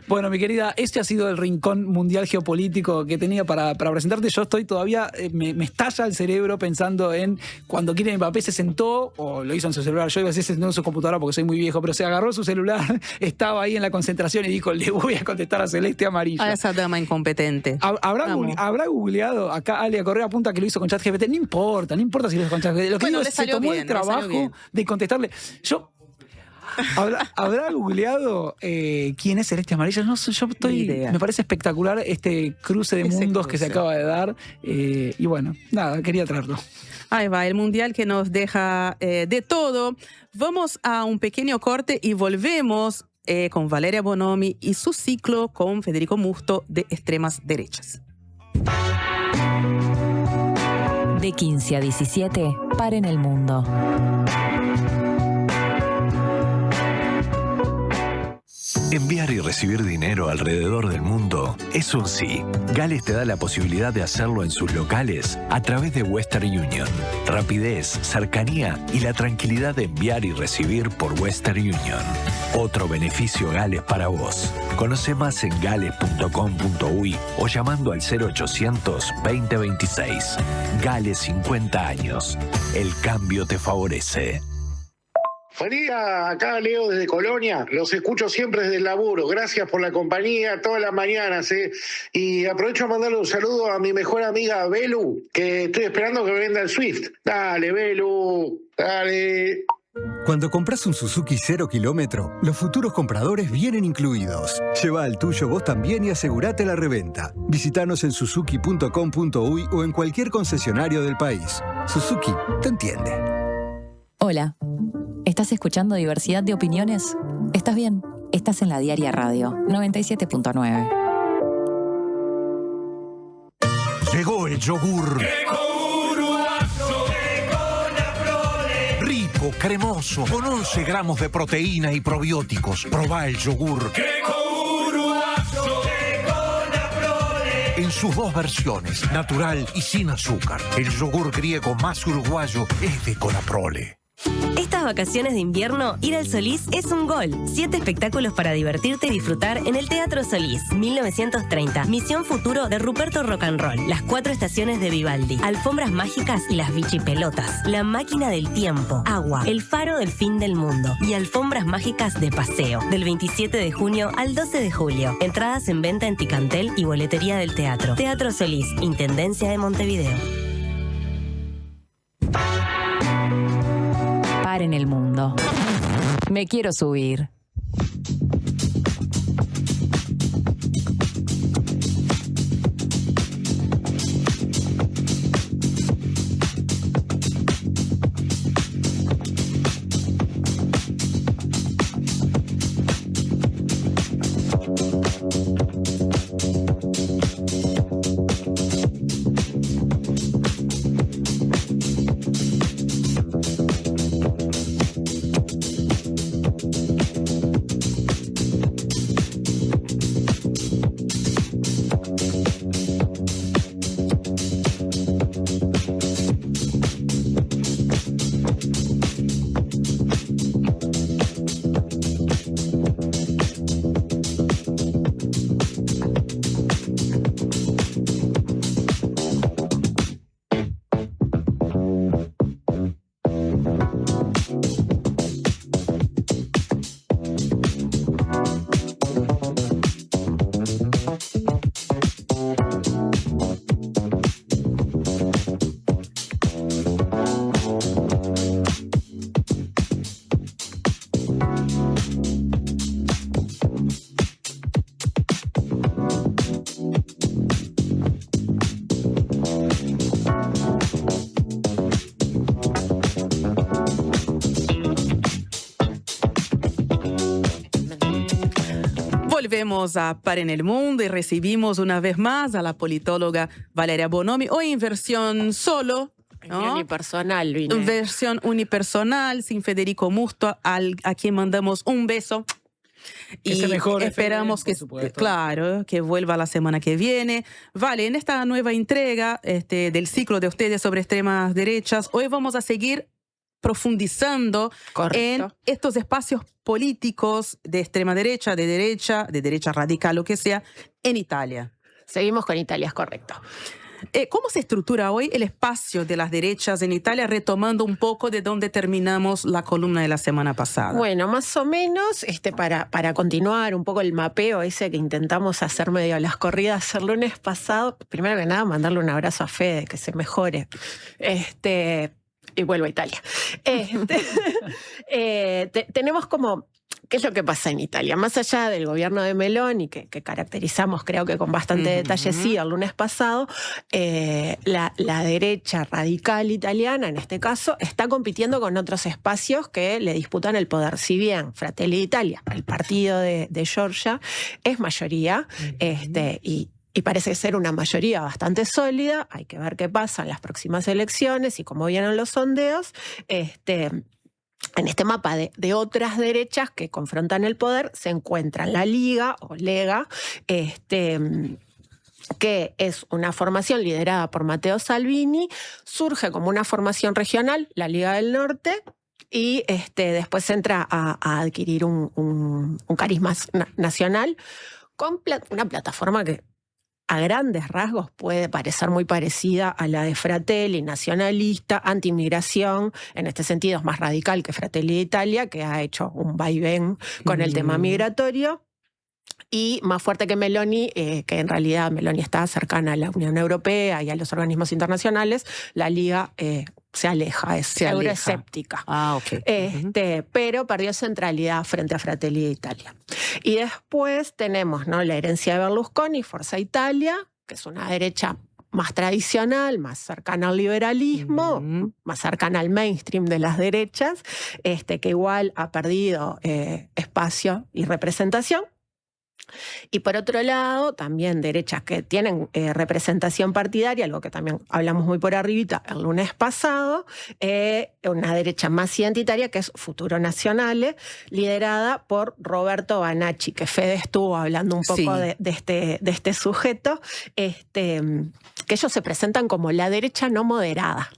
Bueno, mi querida, este ha sido el rincón mundial geopolítico que tenía para presentarte. Yo estoy todavía, me estalla el cerebro pensando en cuando Kylian Mbappé se sentó, o lo hizo en su celular, yo iba a decir se sentó en su computadora porque soy muy viejo, pero se agarró su celular, estaba ahí en la concentración y dijo, le voy a contestar a Celeste Amarilla. A esa dama incompetente. ¿Habrá googleado? Acá Alia Correa apunta que lo hizo con ChatGPT. No importa si lo hizo con ChatGPT. Lo que digo es que se tomó el trabajo de contestarle. ¿Habrá googleado quién es Celeste Amarilla? No sé, me parece espectacular este cruce de mundos que se acaba de dar. Y bueno, nada, quería traerlo. Ahí va, el mundial que nos deja de todo. Vamos a un pequeño corte y volvemos con Valeria Bonomi y su ciclo con Federico Musto de Extremas Derechas. De 15 a 17, Paren el Mundo. Enviar y recibir dinero alrededor del mundo es un sí. Gales te da la posibilidad de hacerlo en sus locales a través de Western Union. Rapidez, cercanía y la tranquilidad de enviar y recibir por Western Union. Otro beneficio Gales para vos. Conoce más en gales.com.uy o llamando al 0800 2026. Gales 50 años. El cambio te favorece. Buen día, acá Leo desde Colonia. Los escucho siempre desde el laburo. Gracias por la compañía todas las mañanas. Y aprovecho a mandarle un saludo a mi mejor amiga Belu, que estoy esperando que me venda el Swift. Dale, Belu, dale. Cuando compras un Suzuki 0 kilómetro, los futuros compradores vienen incluidos. Lleva el tuyo vos también y asegurate la reventa. Visítanos en suzuki.com.uy o en cualquier concesionario del país. Suzuki te entiende. Hola. ¿Estás escuchando Diversidad de Opiniones? ¿Estás bien? Estás en la Diaria Radio 97.9. Llegó el yogur. Rico, cremoso, con 11 gramos de proteína y probióticos. Probá el yogur. En sus dos versiones, natural y sin azúcar. El yogur griego más uruguayo es de Conaprole. Estas vacaciones de invierno, ir al Solís es un gol. 7 espectáculos para divertirte y disfrutar en el Teatro Solís. 1930, Misión Futuro de Ruperto Rock and Roll. Las 4 estaciones de Vivaldi. Alfombras mágicas y las bichipelotas. La máquina del tiempo. Agua. El faro del fin del mundo. Y alfombras mágicas de paseo. Del 27 de junio al 12 de julio. Entradas en venta en Ticantel y boletería del teatro. Teatro Solís, Intendencia de Montevideo. En el mundo. Me quiero subir. Volvemos a Par en el Mundo y recibimos una vez más a la politóloga Valeria Bonomi, hoy en versión solo, ¿no? Unipersonal, versión unipersonal, sin Federico Musto, a quien mandamos un beso. Y esperamos que, claro, que vuelva la semana que viene. Vale, en esta nueva entrega del ciclo de ustedes sobre extremas derechas, hoy vamos a seguir profundizando en estos espacios políticos de extrema derecha, de derecha radical, lo que sea, en Italia. Seguimos con Italia, es correcto. ¿Cómo se estructura hoy el espacio de las derechas en Italia, retomando un poco de donde terminamos la columna de la semana pasada? Bueno, más o menos, para continuar un poco el mapeo ese que intentamos hacer medio a las corridas el lunes pasado, primero que nada, mandarle un abrazo a Fede, que se mejore. Y vuelvo a Italia. Tenemos como, ¿qué es lo que pasa en Italia? Más allá del gobierno de Meloni, que caracterizamos creo que con bastante detalle sí el lunes pasado, la derecha radical italiana, en este caso, está compitiendo con otros espacios que le disputan el poder. Si bien Fratelli d'Italia, el partido de Giorgia, es mayoría, y parece ser una mayoría bastante sólida, hay que ver qué pasa en las próximas elecciones y cómo vienen los sondeos, en este mapa de otras derechas que confrontan el poder se encuentran la Liga o Lega, que es una formación liderada por Matteo Salvini, surge como una formación regional, la Liga del Norte, y después entra a adquirir un carisma nacional con una plataforma que a grandes rasgos puede parecer muy parecida a la de Fratelli, nacionalista, anti-inmigración, en este sentido es más radical que Fratelli d'Italia, que ha hecho un vaivén con el tema migratorio, y más fuerte que Meloni, que en realidad Meloni está cercana a la Unión Europea y a los organismos internacionales, la Liga se aleja, es euroescéptica. Pero perdió centralidad frente a Fratelli d'Italia. Y después tenemos, ¿no?, la herencia de Berlusconi, Forza Italia, que es una derecha más tradicional, más cercana al liberalismo, más cercana al mainstream de las derechas, que igual ha perdido espacio y representación. Y por otro lado, también derechas que tienen representación partidaria, algo que también hablamos muy por arribita el lunes pasado, una derecha más identitaria que es Futuro Nazionale, liderada por Roberto Banacci, que Fede estuvo hablando un poco de este sujeto, que ellos se presentan como la derecha no moderada.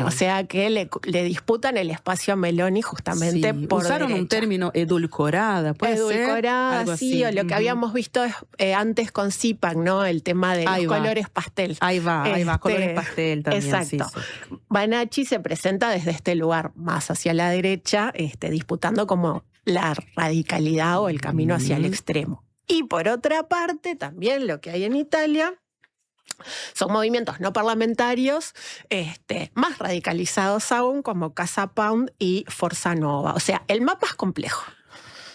O sea que le disputan el espacio a Meloni justamente por usaron derecha. un término edulcorada, ¿puede ser? Edulcorada, Algo sí, así. o lo que habíamos visto antes con Zipac, ¿no? El tema de los colores pastel. Ahí va, colores pastel también. Exacto. Sí. Banacci se presenta desde este lugar más hacia la derecha, disputando como la radicalidad o el camino hacia el extremo. Y por otra parte, también lo que hay en Italia son movimientos no parlamentarios más radicalizados aún, como Casa Pound y Forza Nova. O sea, el mapa es complejo.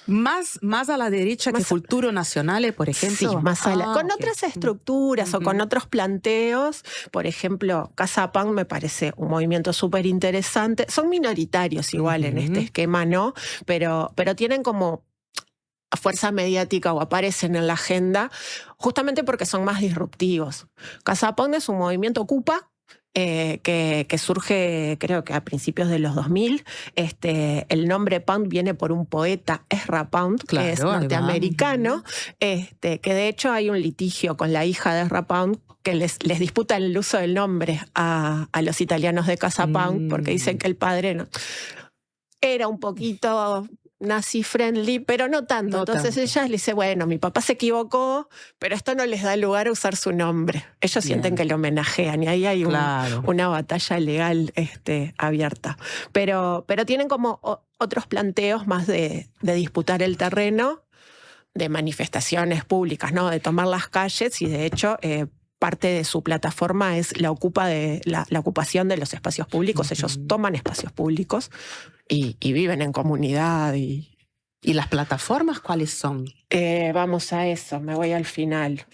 Más a la derecha que Futuro Nazionale, por ejemplo. Sí, más con otras estructuras o con otros planteos. Por ejemplo, Casa Pound me parece un movimiento súper interesante. Son minoritarios igual en este esquema, ¿no? Pero tienen como fuerza mediática o aparecen en la agenda justamente porque son más disruptivos. Casa Pound es un movimiento ocupa, que surge creo que a principios de los 2000. El nombre Pound viene por un poeta, Ezra Pound, que es norteamericano, que de hecho hay un litigio con la hija de Ezra Pound que les disputa el uso del nombre a los italianos de Casa Pound porque dicen que el padre era un poquito nazi-friendly, pero no tanto. Entonces ella le dice, bueno, mi papá se equivocó, pero esto no les da lugar a usar su nombre. Ellos sienten que lo homenajean y ahí hay una batalla legal abierta. Pero tienen como otros planteos más de disputar el terreno, de manifestaciones públicas, ¿no? De tomar las calles y de hecho parte de su plataforma es la ocupación de los espacios públicos. Ellos toman espacios públicos y viven en comunidad. ¿Y las plataformas cuáles son? Vamos a eso, me voy al final.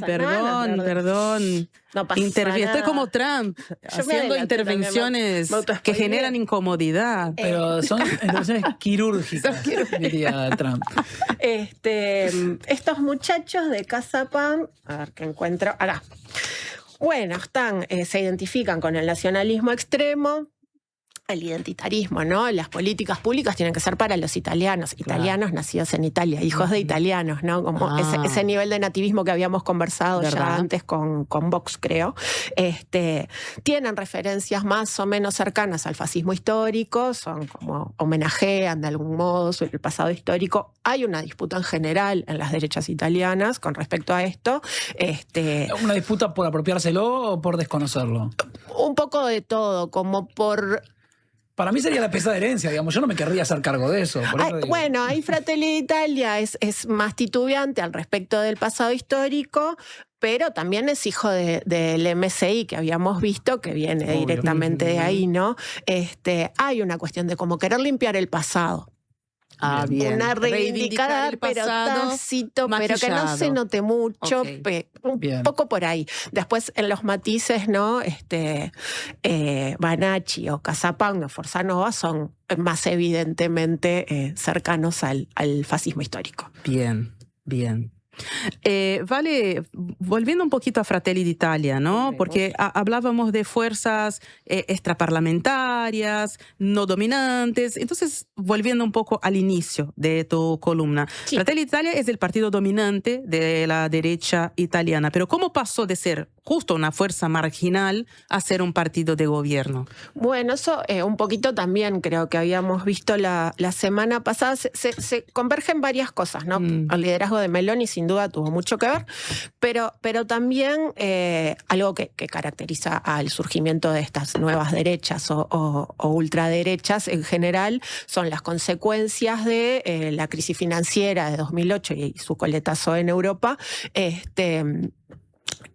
Perdón. No pasa nada. Estoy como Trump, haciendo intervenciones que generan incomodidad. Pero son intervenciones quirúrgicas, diría Trump. Estos muchachos de Casa Pound, a ver qué encuentro acá. Bueno, se identifican con el nacionalismo extremo, el identitarismo, ¿no? Las políticas públicas tienen que ser para los italianos nacidos en Italia, hijos de italianos, ¿no? Como ese nivel de nativismo que habíamos conversado ya antes con Vox, creo. Tienen referencias más o menos cercanas al fascismo histórico, son como homenajean de algún modo el pasado histórico. Hay una disputa en general en las derechas italianas con respecto a esto. ¿Una disputa por apropiárselo o por desconocerlo? Un poco de todo, como por... Para mí sería la pesada herencia, digamos. Yo no me querría hacer cargo de eso. Bueno, ahí Fratelli d'Italia es más titubeante al respecto del pasado histórico, pero también es hijo del MSI que habíamos visto, que viene directamente de ahí, ¿no? Hay una cuestión de como querer limpiar el pasado. Bien. Una reivindicada, pero tácito, pero que no se note mucho, un poco por ahí. Después, en los matices, ¿no? Banacci o Casa Pound o Forza Nova son más evidentemente cercanos al fascismo histórico. Bien. Vale, volviendo un poquito a Fratelli d'Italia, ¿no? Porque hablábamos de fuerzas extraparlamentarias, no dominantes. Entonces, volviendo un poco al inicio de tu columna, Fratelli d'Italia es el partido dominante de la derecha italiana, pero ¿cómo pasó de ser justo una fuerza marginal a ser un partido de gobierno? Bueno, eso un poquito también creo que habíamos visto la semana pasada. Se convergen varias cosas, ¿no? El liderazgo de Meloni sin duda tuvo mucho que ver, pero también algo que caracteriza al surgimiento de estas nuevas derechas o ultraderechas en general son las consecuencias de la crisis financiera de 2008 y su coletazo en Europa.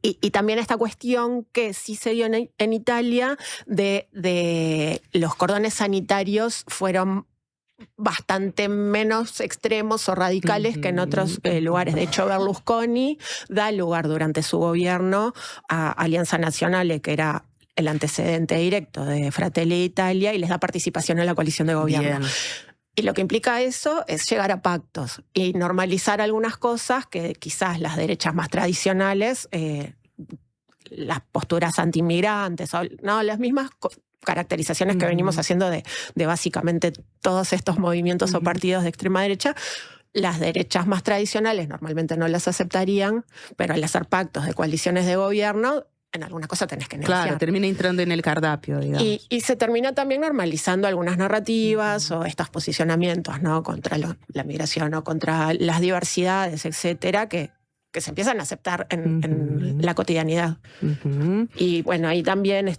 Y también esta cuestión que sí se dio en Italia de los cordones sanitarios fueron bastante menos extremos o radicales que en otros lugares. De hecho, Berlusconi da lugar durante su gobierno a Alianza Nazionale, que era el antecedente directo de Fratelli d'Italia, y les da participación en la coalición de gobierno. Bien. Y lo que implica eso es llegar a pactos y normalizar algunas cosas que quizás las derechas más tradicionales, las posturas antiinmigrantes, las mismas caracterizaciones que venimos haciendo de básicamente todos estos movimientos o partidos de extrema derecha, las derechas más tradicionales normalmente no las aceptarían, pero al hacer pactos de coaliciones de gobierno, en alguna cosa tenés que negociar. Claro, termina entrando en el cardapio, digamos. Y se termina también normalizando algunas narrativas o estos posicionamientos, ¿no? Contra la migración o contra las diversidades, etcétera, que se empiezan a aceptar en la cotidianidad. Y bueno, ahí también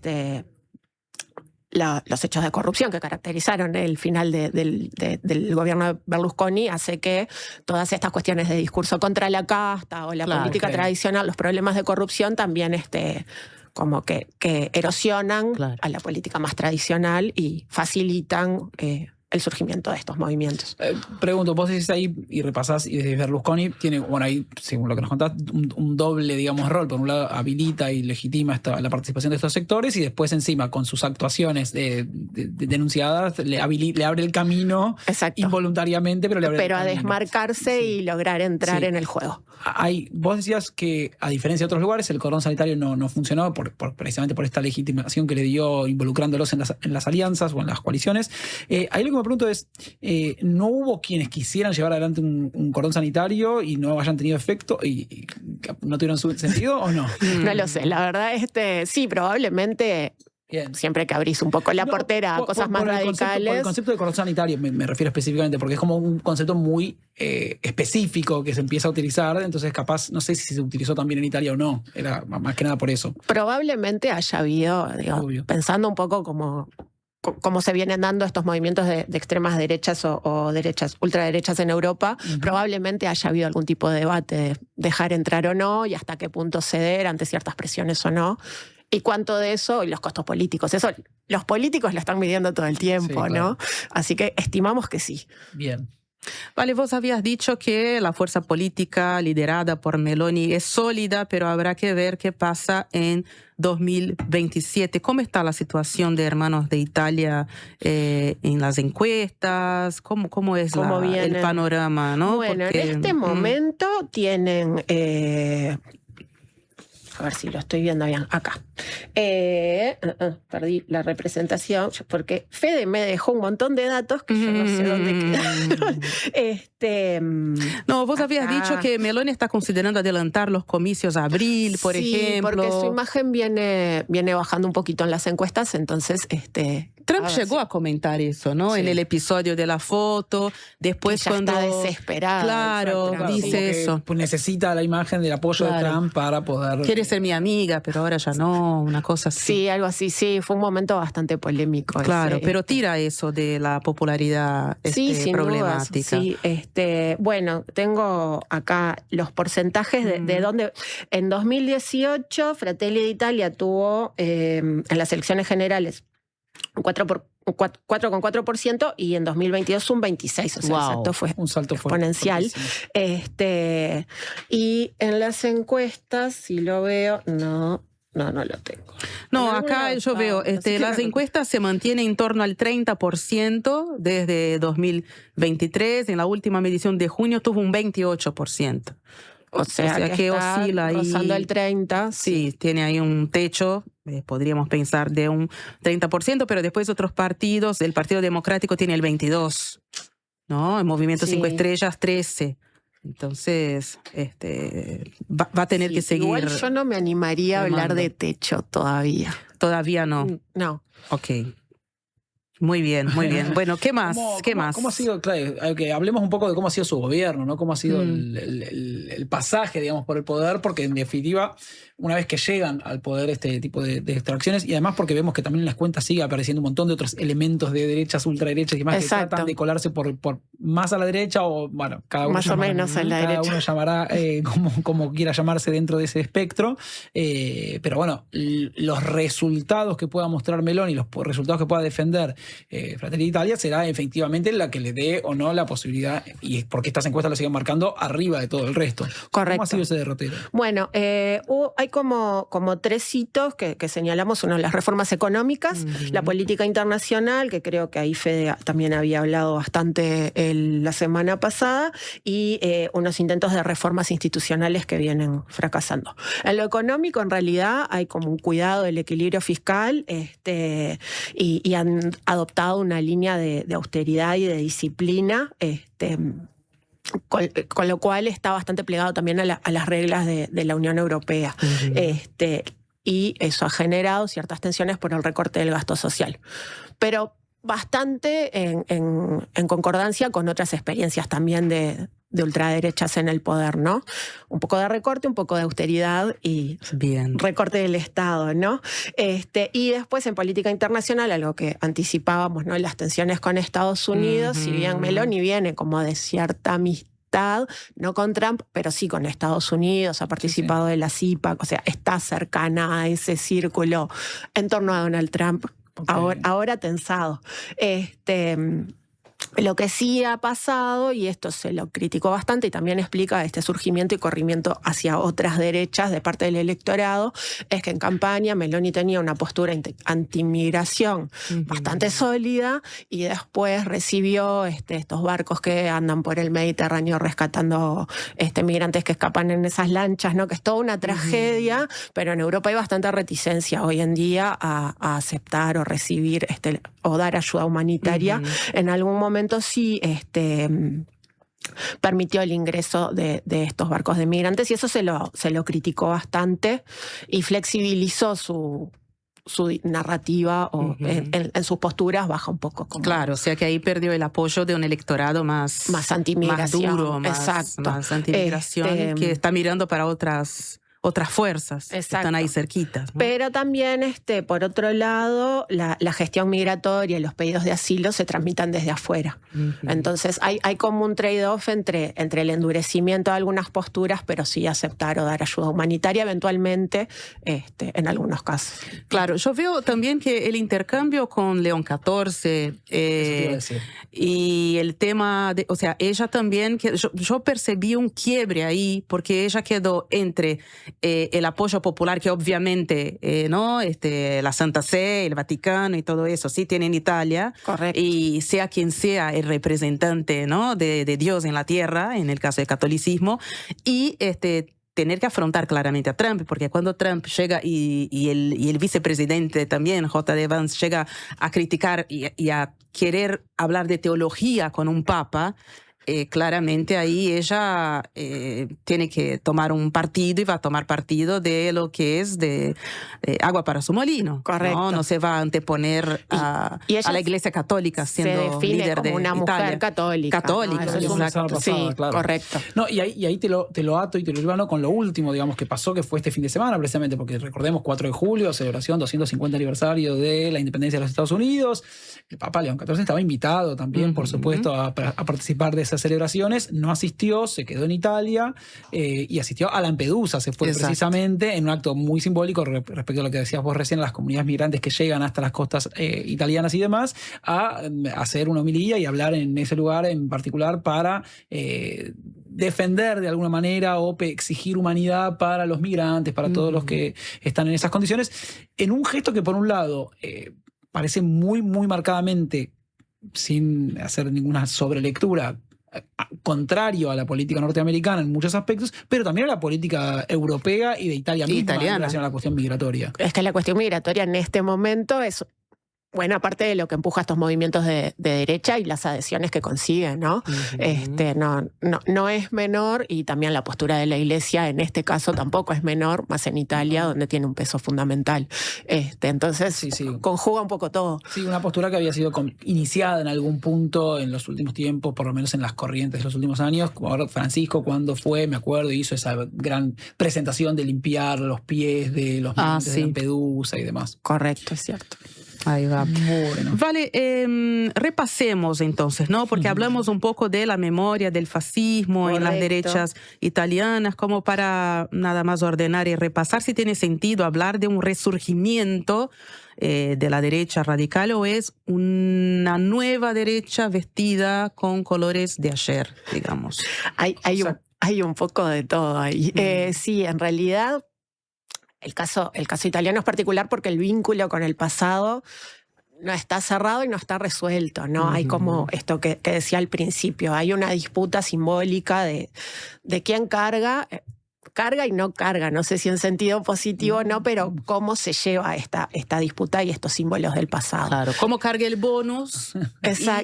los hechos de corrupción que caracterizaron el final del gobierno de Berlusconi hace que todas estas cuestiones de discurso contra la casta o la política tradicional, los problemas de corrupción también como que erosionan a la política más tradicional y facilitan el surgimiento de estos movimientos. Pregunto, vos decís ahí y repasás, y desde Berlusconi tiene, bueno, ahí, según lo que nos contás, un doble, digamos, rol. Por un lado, habilita y legitima la participación de estos sectores, y después encima, con sus actuaciones denunciadas, le abre el camino. Exacto. Involuntariamente, pero le abre el camino. A desmarcarse y lograr entrar en el juego. Vos decías que, a diferencia de otros lugares, el cordón sanitario no funcionó precisamente por esta legitimación que le dio involucrándolos en las alianzas o en las coaliciones. Ahí lo que me pregunto es, ¿no hubo quienes quisieran llevar adelante un cordón sanitario y no hayan tenido efecto y no tuvieron su sentido o no? No lo sé, la verdad sí, probablemente. Bien. Siempre que abrís un poco la portera a cosas más radicales. Por el concepto de cordón sanitario me refiero específicamente, porque es como un concepto muy específico que se empieza a utilizar, entonces capaz, no sé si se utilizó también en Italia o no, era más que nada por eso. Probablemente haya habido, pensando un poco cómo se vienen dando estos movimientos de extremas derechas o derechas, ultraderechas en Europa, probablemente haya habido algún tipo de debate de dejar entrar o no y hasta qué punto ceder ante ciertas presiones o no. Y cuánto de eso, y los costos políticos. Eso los políticos lo están midiendo todo el tiempo, sí, claro. ¿No? Así que estimamos que sí. Bien. Vale, vos habías dicho que la fuerza política liderada por Meloni es sólida, pero habrá que ver qué pasa en 2027. ¿Cómo está la situación de Hermanos de Italia en las encuestas? ¿Cómo es el panorama? ¿No? Bueno, en este momento tienen... a ver si lo estoy viendo bien, acá. Perdí la representación porque Fede me dejó un montón de datos que yo no sé dónde quedaron. No, vos habías dicho que Meloni está considerando adelantar los comicios a abril, por ejemplo. Sí, porque su imagen viene bajando un poquito en las encuestas, entonces... Trump llegó a comentar eso, ¿no? Sí. En el episodio de la foto, después que cuando... está desesperado. Claro, dice eso. Pues necesita la imagen del apoyo de Trump para poder... Quiere ser mi amiga, pero ahora ya no, una cosa así. Sí, algo así, sí, fue un momento bastante polémico. Claro, pero tira eso de la popularidad sin problemática. Dudas, sí, bueno, tengo acá los porcentajes de dónde... En 2018, Fratelli d'Italia tuvo en las elecciones generales 4,4% y en 2022 un 26%, o sea, un salto exponencial. Y en las encuestas, si lo veo, no lo tengo. No, acá yo veo, las encuestas se mantienen en torno al 30% desde 2023. En la última medición de junio tuvo un 28%. O sea que oscila ahí. Rozando el 30%. Sí, tiene ahí un techo, podríamos pensar, de un 30%, pero después otros partidos, el Partido Democrático tiene el 22%, ¿no? El Movimiento 5 Estrellas, 13%. Entonces, va a tener que seguir. Igual yo no me animaría a hablar de techo todavía. ¿Todavía no? No. Ok. Muy bien, muy bien. Bueno, ¿qué más? ¿Cómo ha sido? Claro, que hablemos un poco de cómo ha sido su gobierno, ¿no? Cómo ha sido el pasaje, digamos, por el poder, porque en definitiva, una vez que llegan al poder este tipo de extracciones, y además porque vemos que también en las cuentas sigue apareciendo un montón de otros elementos de derechas, ultraderechas y demás que tratan de colarse por más a la derecha o, bueno, cada uno más o menos a la derecha. Cada uno llamará como quiera llamarse dentro de ese espectro. Pero bueno, los resultados que pueda mostrar Meloni y los resultados que pueda defender Fratelli d'Italia será efectivamente la que le dé o no la posibilidad, y es porque estas encuestas lo siguen marcando arriba de todo el resto. Correcto. ¿Cómo ha sido ese derrotero? Bueno, hay como 3 hitos que señalamos. Uno, las reformas económicas, la política internacional, que creo que ahí Fede también había hablado bastante la semana pasada, y unos intentos de reformas institucionales que vienen fracasando. En lo económico, en realidad, hay como un cuidado del equilibrio fiscal y han adoptado una línea de austeridad y de disciplina, con lo cual está bastante plegado también a las reglas de la Unión Europea. Y eso ha generado ciertas tensiones por el recorte del gasto social. Pero bastante en concordancia con otras experiencias también de ultraderechas en el poder, ¿no? Un poco de recorte, un poco de austeridad y recorte del Estado, ¿no? Y después en política internacional, algo que anticipábamos, ¿no? Las tensiones con Estados Unidos, si bien Meloni viene como de cierta amistad, no con Trump, pero sí con Estados Unidos, ha participado de la CIPAC, o sea, está cercana a ese círculo en torno a Donald Trump, ahora tensado. Lo que sí ha pasado, y esto se lo criticó bastante y también explica este surgimiento y corrimiento hacia otras derechas de parte del electorado, es que en campaña Meloni tenía una postura anti-inmigración bastante sólida y después recibió estos barcos que andan por el Mediterráneo rescatando migrantes que escapan en esas lanchas, ¿no? Que es toda una tragedia, pero en Europa hay bastante reticencia hoy en día a aceptar o recibir o dar ayuda humanitaria. En algún momento sí permitió el ingreso de estos barcos de migrantes y eso se lo criticó bastante y flexibilizó su narrativa o en sus posturas baja un poco. Claro, o sea que ahí perdió el apoyo de un electorado más anti-inmigración. Más duro, más anti-inmigración, que está mirando para otras fuerzas que están ahí cerquitas, ¿no? Pero también, por otro lado, la gestión migratoria y los pedidos de asilo se tramitan desde afuera. Entonces hay como un trade-off entre el endurecimiento de algunas posturas, pero sí aceptar o dar ayuda humanitaria eventualmente en algunos casos. Claro, yo veo también que el intercambio con León XIV y el tema de, o sea, ella también, yo percibí un quiebre ahí porque ella quedó entre el apoyo popular que obviamente ¿no? La Santa Sede, el Vaticano y todo eso sí tiene en Italia. Correcto. Y sea quien sea el representante, ¿no? de Dios en la tierra, en el caso del catolicismo, y tener que afrontar claramente a Trump, porque cuando Trump llega y el vicepresidente también, J.D. Vance, llega a criticar y a querer hablar de teología con un papa, claramente ahí ella tiene que tomar un partido y va a tomar partido de lo que es de agua para su molino. Correcto. No se va a anteponer a la Iglesia Católica siendo líder de una Italia. Mujer católica. Católica, ¿no? exacto. Sí, claro. Correcto. No, y ahí te lo ato y te lo llevo con lo último, digamos, que pasó, que fue este fin de semana, precisamente, porque recordemos 4 de julio, celebración 250 aniversario de la independencia de los Estados Unidos. El Papa León XIV estaba invitado también, por supuesto, a participar de esas celebraciones. No asistió, se quedó en Italia y asistió a Lampedusa. Se fue precisamente en un acto muy simbólico respecto a lo que decías vos recién, las comunidades migrantes que llegan hasta las costas italianas y demás, a hacer una homilía y hablar en ese lugar en particular para defender de alguna manera o exigir humanidad para los migrantes, para todos los que están en esas condiciones, en un gesto que por un lado parece muy, muy marcadamente, sin hacer ninguna sobrelectura, contrario a la política norteamericana en muchos aspectos, pero también a la política europea y de Italia misma en relación a la cuestión migratoria. Es que la cuestión migratoria en este momento es buena parte de lo que empuja estos movimientos de derecha y las adhesiones que consiguen, ¿no? No es menor, y también la postura de la Iglesia en este caso tampoco es menor, más en Italia, donde tiene un peso fundamental. Entonces, conjuga un poco todo. Sí, una postura que había sido iniciada en algún punto en los últimos tiempos, por lo menos en las corrientes de los últimos años. Ahora Francisco, cuando fue, me acuerdo, hizo esa gran presentación de limpiar los pies de los migrantes de Lampedusa y demás. Correcto, es cierto. Ahí va. Bueno. Vale, repasemos entonces, ¿no? Porque hablamos un poco de la memoria del fascismo en las derechas italianas, como para nada más ordenar y repasar si tiene sentido hablar de un resurgimiento de la derecha radical o es una nueva derecha vestida con colores de ayer, digamos. Hay un poco de todo ahí. Sí, en realidad el caso italiano es particular porque el vínculo con el pasado no está cerrado y no está resuelto, ¿no? Hay como esto que decía al principio, hay una disputa simbólica de quién carga y no carga, no sé si en sentido positivo o no, pero cómo se lleva esta disputa y estos símbolos del pasado. Claro, cómo carga el bonus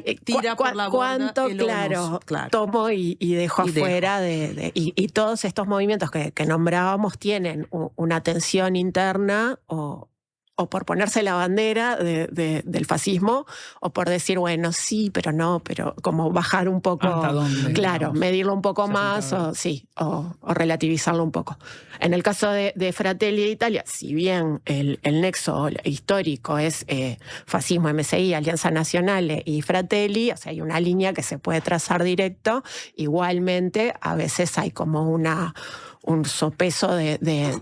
y tira por la borda cuánto, el claro, tomo y dejo afuera y todos estos movimientos que nombrábamos tienen una tensión interna o por ponerse la bandera del fascismo o por decir, bueno, sí, pero no, pero como bajar un poco, claro, medirlo un poco más o relativizarlo un poco. En el caso de Fratelli d'Italia, si bien el nexo histórico es fascismo, MSI, Alianza Nazionale y Fratelli, o sea, hay una línea que se puede trazar directo, igualmente a veces hay como un sopeso de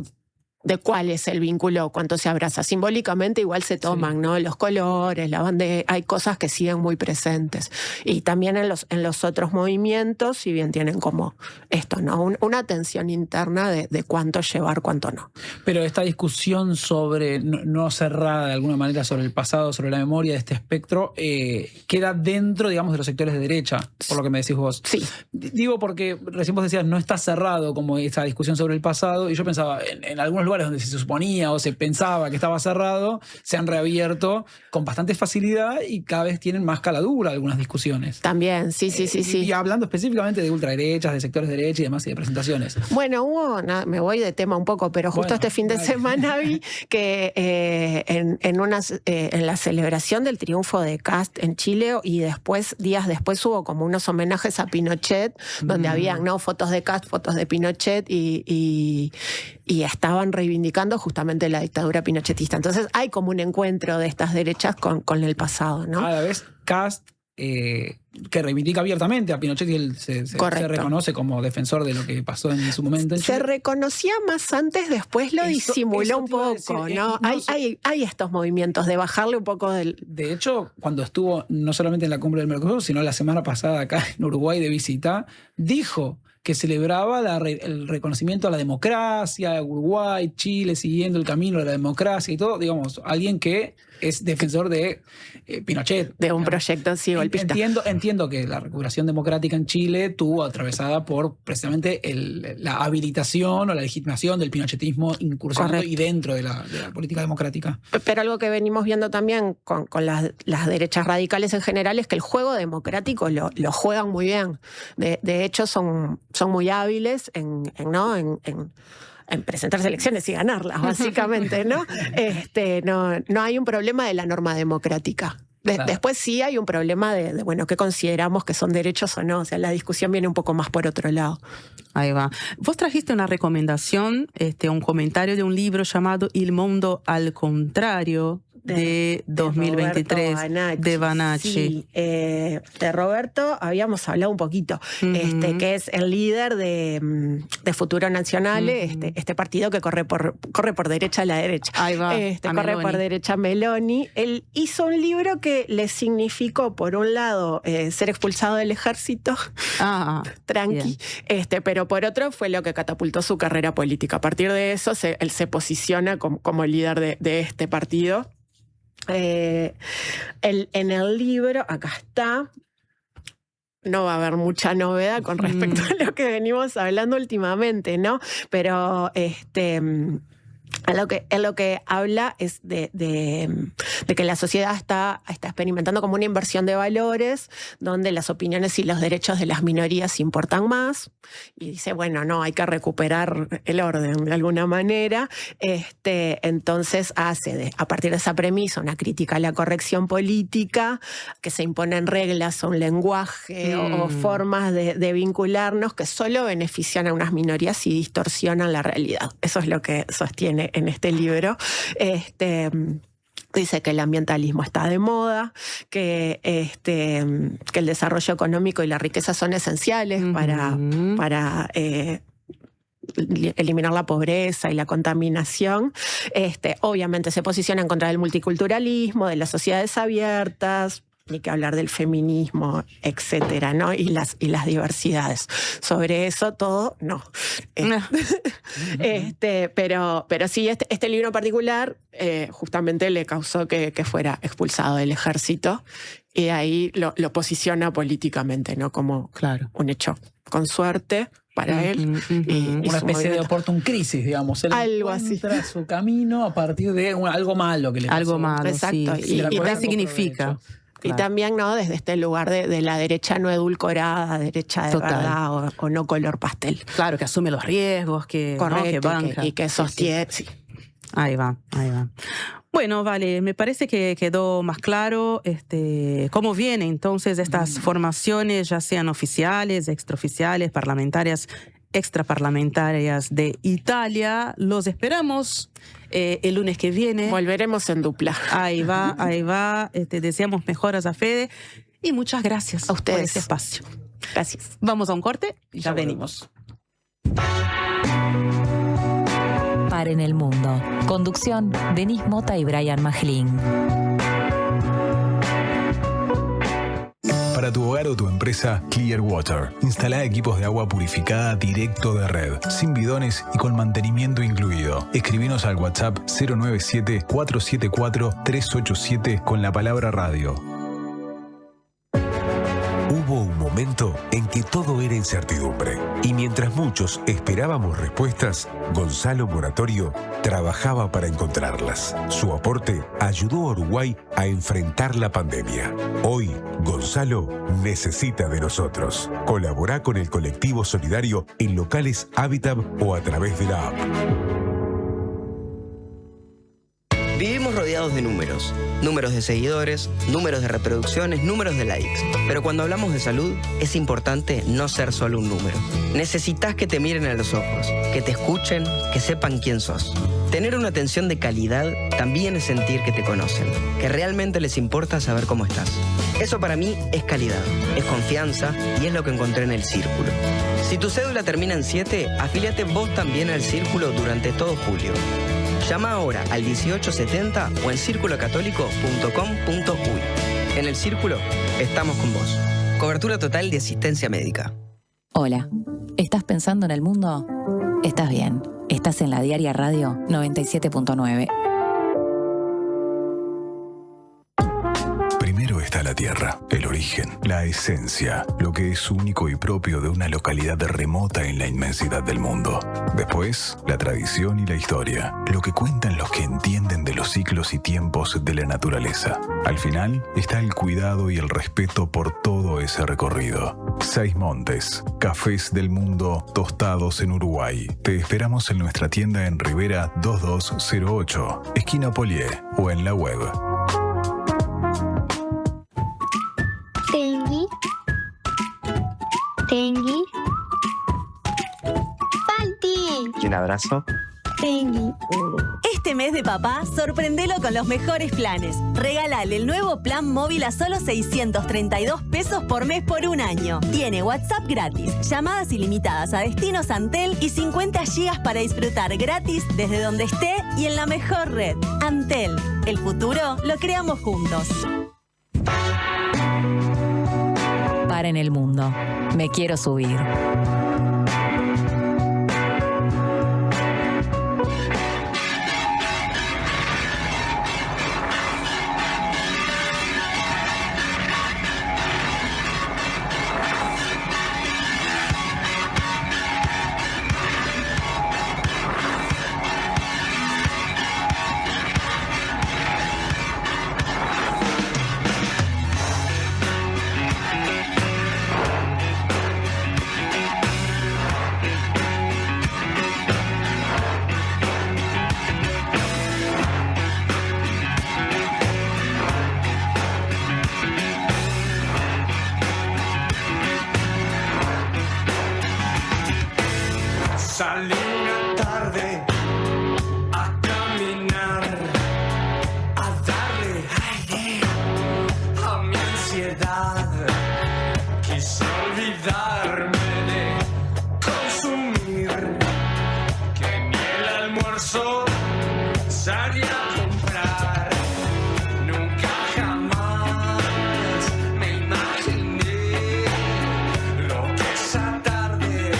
cuál es el vínculo, cuánto se abraza. Simbólicamente igual se toman, ¿no? Los colores, la bandera, hay cosas que siguen muy presentes. Y también en los otros movimientos, si bien tienen como esto, ¿no? Una tensión interna de cuánto llevar, cuánto no. Pero esta discusión sobre, no cerrada de alguna manera sobre el pasado, sobre la memoria de este espectro, queda dentro, digamos, de los sectores de derecha, por lo que me decís vos. Sí. Digo porque recién vos decías, no está cerrado como esta discusión sobre el pasado, y yo pensaba, en algunos lugares donde se suponía o se pensaba que estaba cerrado, se han reabierto con bastante facilidad y cada vez tienen más caladura algunas discusiones. También, sí. Y hablando específicamente de ultraderechas, de sectores de derecha y demás, y de presentaciones. Bueno, me voy de tema un poco, pero justo este fin de semana vi que en la celebración del triunfo de Kast en Chile y días después hubo como unos homenajes a Pinochet, donde habían fotos de Kast, fotos de Pinochet y estaban reivindicando justamente la dictadura pinochetista. Entonces hay como un encuentro de estas derechas con el pasado, ¿no? A la vez, Kast, que reivindica abiertamente a Pinochet y él se reconoce como defensor de lo que pasó en su momento en Chile. Se reconocía más antes, después lo disimuló un poco, ¿no? Hay estos movimientos de bajarle un poco del... De hecho, cuando estuvo no solamente en la cumbre del Mercosur, sino la semana pasada acá en Uruguay de visita, dijo que celebraba el reconocimiento a la democracia, Uruguay, Chile, siguiendo el camino de la democracia y todo, digamos, alguien que es defensor de Pinochet. De un proyecto golpista. Entiendo que la recuperación democrática en Chile estuvo atravesada por precisamente la habilitación o la legitimación del pinochetismo incursionando y dentro de la política democrática. Pero algo que venimos viendo también con las derechas radicales en general es que el juego democrático lo juegan muy bien. De hecho, son muy hábiles en presentarse elecciones y ganarlas, básicamente, ¿no? No hay un problema de la norma democrática. Después sí hay un problema de qué consideramos que son derechos o no. O sea, la discusión viene un poco más por otro lado. Ahí va. Vos trajiste una recomendación, un comentario de un libro llamado Il Mondo al Contrario, de 2023, de Vanacci. Sí, de Roberto habíamos hablado un poquito, que es el líder de Futuro Nacional, este partido que corre por derecha a la derecha. Ahí va, corre por derecha Meloni. Él hizo un libro que le significó, por un lado, ser expulsado del ejército, tranqui, pero por otro fue lo que catapultó su carrera política. A partir de eso, él se posiciona como líder de este partido. En el libro, acá está, no va a haber mucha novedad con respecto a lo que venimos hablando últimamente, ¿no? Pero lo que habla es de que la sociedad está experimentando como una inversión de valores donde las opiniones y los derechos de las minorías importan más, y dice, bueno, no, hay que recuperar el orden de alguna manera. Entonces hace a partir de esa premisa una crítica a la corrección política, que se imponen reglas o un lenguaje o formas de vincularnos que solo benefician a unas minorías y distorsionan la realidad. Eso es lo que sostiene en este libro. Dice que el ambientalismo está de moda, que el desarrollo económico y la riqueza son esenciales para eliminar la pobreza y la contaminación. Obviamente se posiciona en contra del multiculturalismo, de las sociedades abiertas, ni que hablar del feminismo, etcétera, ¿no? Y las diversidades. Sobre eso todo, no. Pero sí, este libro en particular justamente le causó que fuera expulsado del ejército, y ahí lo posiciona políticamente, ¿no? Como un hecho con suerte para él. Una especie de oportun crisis, digamos. Él algo encuentra su camino a partir de algo malo que le pasó. Algo malo, exacto. Sí. ¿Y qué significa? Y también, ¿no?, desde este lugar de la derecha no edulcorada, derecha de verdad o no color pastel. Claro, que asume los riesgos, que banca. Y que sostiene. Sí. Ahí va. Bueno, vale, me parece que quedó más claro cómo vienen entonces estas formaciones, ya sean oficiales, extraoficiales, parlamentarias, extraparlamentarias de Italia. Los esperamos el lunes que viene. Volveremos en dupla. Ahí va. Deseamos mejoras a Fede y muchas gracias a ustedes por este espacio. Gracias. Vamos a un corte y ya venimos. Paren el mundo. Conducción: Denis Mota y Brian Majlin. Para tu hogar o tu empresa, Clear Water. Instala equipos de agua purificada directo de red, sin bidones y con mantenimiento incluido. Escribinos al WhatsApp 097-474-387 con la palabra radio. Hubo un momento en que todo era incertidumbre, y mientras muchos esperábamos respuestas, Gonzalo Moratorio trabajaba para encontrarlas. Su aporte ayudó a Uruguay a enfrentar la pandemia. Hoy, Gonzalo necesita de nosotros. Colaborá con el colectivo solidario en locales Habitat o a través de la app. Vivimos rodeados de números. Números de seguidores, números de reproducciones, números de likes. Pero cuando hablamos de salud, es importante no ser solo un número. Necesitas que te miren a los ojos, que te escuchen, que sepan quién sos. Tener una atención de calidad también es sentir que te conocen, que realmente les importa saber cómo estás. Eso para mí es calidad, es confianza y es lo que encontré en el Círculo. Si tu cédula termina en 7, afíliate vos también al Círculo durante todo julio. Llama ahora al 1870 o en circulocatólico.com.uy. En el Círculo estamos con vos. Cobertura total de asistencia médica. Hola, ¿estás pensando en el mundo? Estás bien. Estás en la Diaria Radio 97.9. Primero está la tierra, el origen, la esencia, lo que es único y propio de una localidad remota en la inmensidad del mundo. Después, la tradición y la historia, lo que cuentan los que entienden de los ciclos y tiempos de la naturaleza. Al final está el cuidado y el respeto por todo ese recorrido. 6 montes, cafés del mundo tostados en Uruguay. Te esperamos en nuestra tienda en Rivera 2208, esquina Polié, o en la web. Tengui. Falti. Y un abrazo. Tengui. Este mes de papá, sorprendelo con los mejores planes. Regálale el nuevo plan móvil a solo 632 pesos por mes por un año. Tiene WhatsApp gratis, llamadas ilimitadas a destinos Antel y 50 gigas para disfrutar gratis desde donde esté y en la mejor red. Antel, el futuro lo creamos juntos. Paren el mundo. Me quiero subir. una tarde a caminar, a darle aire a mi ansiedad. Quise olvidarme de consumir, que ni el almuerzo salía a comprar. Nunca jamás me imaginé lo que esa tarde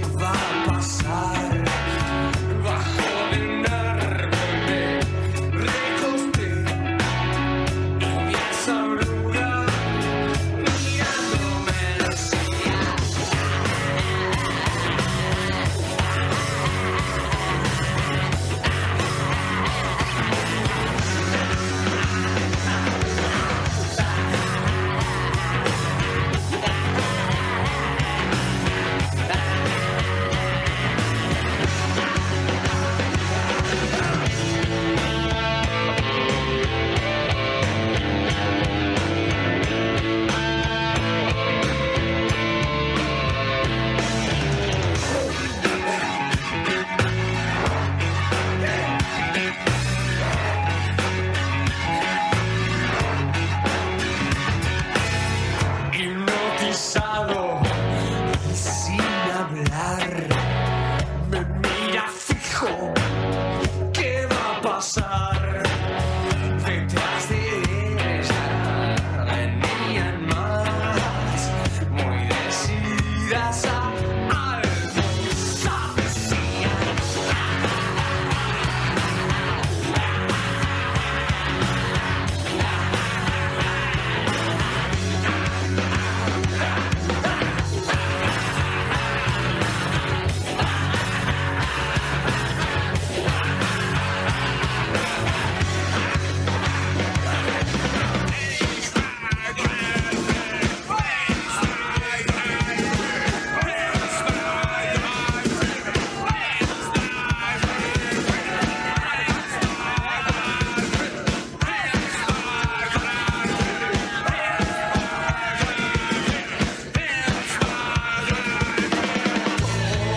iba a pasar. Bajo de un árbol me recosté y vi a esa oruga mirándome así. Hipnotizado y sin hablar, me mira fijo. ¿Qué va a pasar? Detrás de ella venían más, muy decididas a almorzar.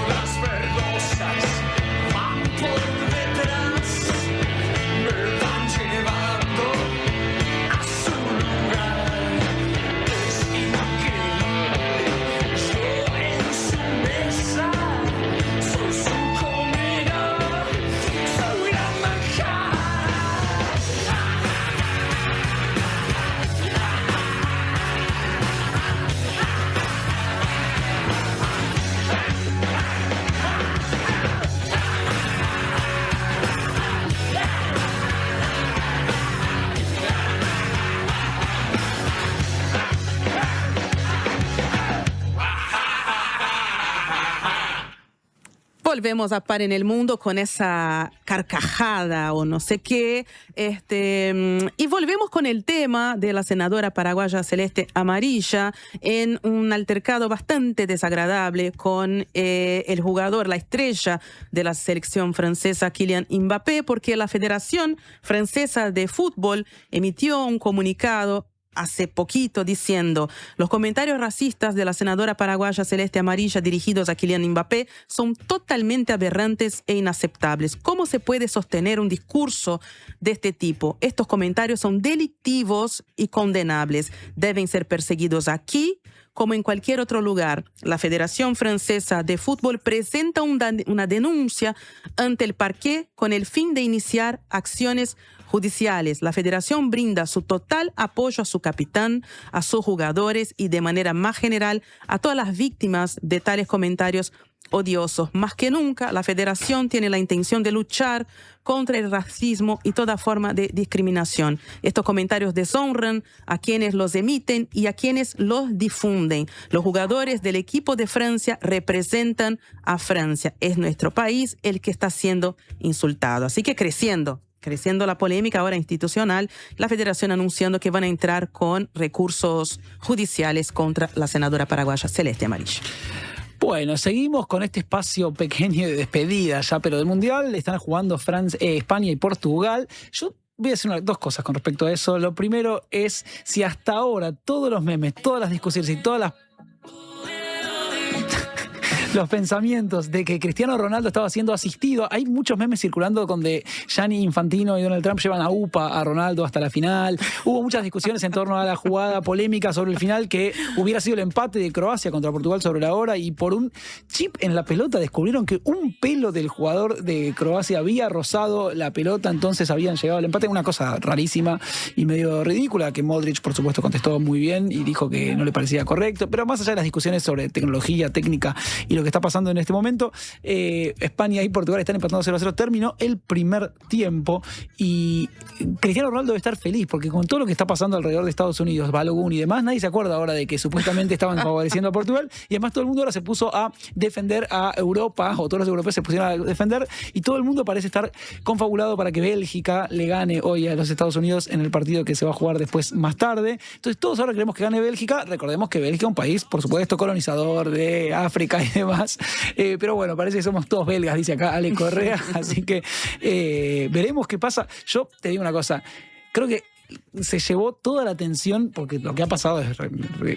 Las verdosas van por detrás, me van llevando a su lugar. Es increíble, yo en su mesa soy su comida, su gran manjar. Volvemos a Par en el Mundo con esa carcajada o no sé qué. Y volvemos con el tema de la senadora paraguaya Celeste Amarilla en un altercado bastante desagradable con el jugador, la estrella de la selección francesa, Kylian Mbappé, porque la Federación Francesa de Fútbol emitió un comunicado hace poquito diciendo: los comentarios racistas de la senadora paraguaya Celeste Amarilla dirigidos a Kylian Mbappé son totalmente aberrantes e inaceptables. ¿Cómo se puede sostener un discurso de este tipo? Estos comentarios son delictivos y condenables. Deben ser perseguidos aquí como en cualquier otro lugar. La Federación Francesa de Fútbol presenta una denuncia ante el parquet con el fin de iniciar acciones judiciales. La federación brinda su total apoyo a su capitán, a sus jugadores y de manera más general a todas las víctimas de tales comentarios odiosos. Más que nunca, la federación tiene la intención de luchar contra el racismo y toda forma de discriminación. Estos comentarios deshonran a quienes los emiten y a quienes los difunden. Los jugadores del equipo de Francia representan a Francia. Es nuestro país el que está siendo insultado. Así que creciendo la polémica ahora institucional, la federación anunciando que van a entrar con recursos judiciales contra la senadora paraguaya Celeste Amarilla. Bueno, seguimos con este espacio pequeño de despedida ya, pero del Mundial están jugando España y Portugal. Yo voy a decir dos cosas con respecto a eso. Lo primero es si hasta ahora todos los memes, todas las discusiones y todas las los pensamientos de que Cristiano Ronaldo estaba siendo asistido. Hay muchos memes circulando donde Gianni Infantino y Donald Trump llevan a UPA a Ronaldo hasta la final. Hubo muchas discusiones en torno a la jugada polémica sobre el final, que hubiera sido el empate de Croacia contra Portugal sobre la hora, y por un chip en la pelota descubrieron que un pelo del jugador de Croacia había rozado la pelota, entonces habían llegado al empate. Una cosa rarísima y medio ridícula, que Modric por supuesto contestó muy bien y dijo que no le parecía correcto. Pero más allá de las discusiones sobre tecnología, técnica y lo que está pasando en este momento, España y Portugal están empatando 0-0. Terminó el primer tiempo y Cristiano Ronaldo debe estar feliz, porque con todo lo que está pasando alrededor de Estados Unidos, Balogun y demás, nadie se acuerda ahora de que supuestamente estaban favoreciendo a Portugal, y además todo el mundo ahora se puso a defender a Europa, o todos los europeos se pusieron a defender, y todo el mundo parece estar confabulado para que Bélgica le gane hoy a los Estados Unidos en el partido que se va a jugar después más tarde. Entonces todos ahora queremos que gane Bélgica. Recordemos que Bélgica es un país, por supuesto, colonizador de África y demás, pero bueno, parece que somos todos belgas, dice acá Ale Correa, así que veremos qué pasa. Yo te digo una cosa, creo que se llevó toda la atención, porque lo que ha pasado es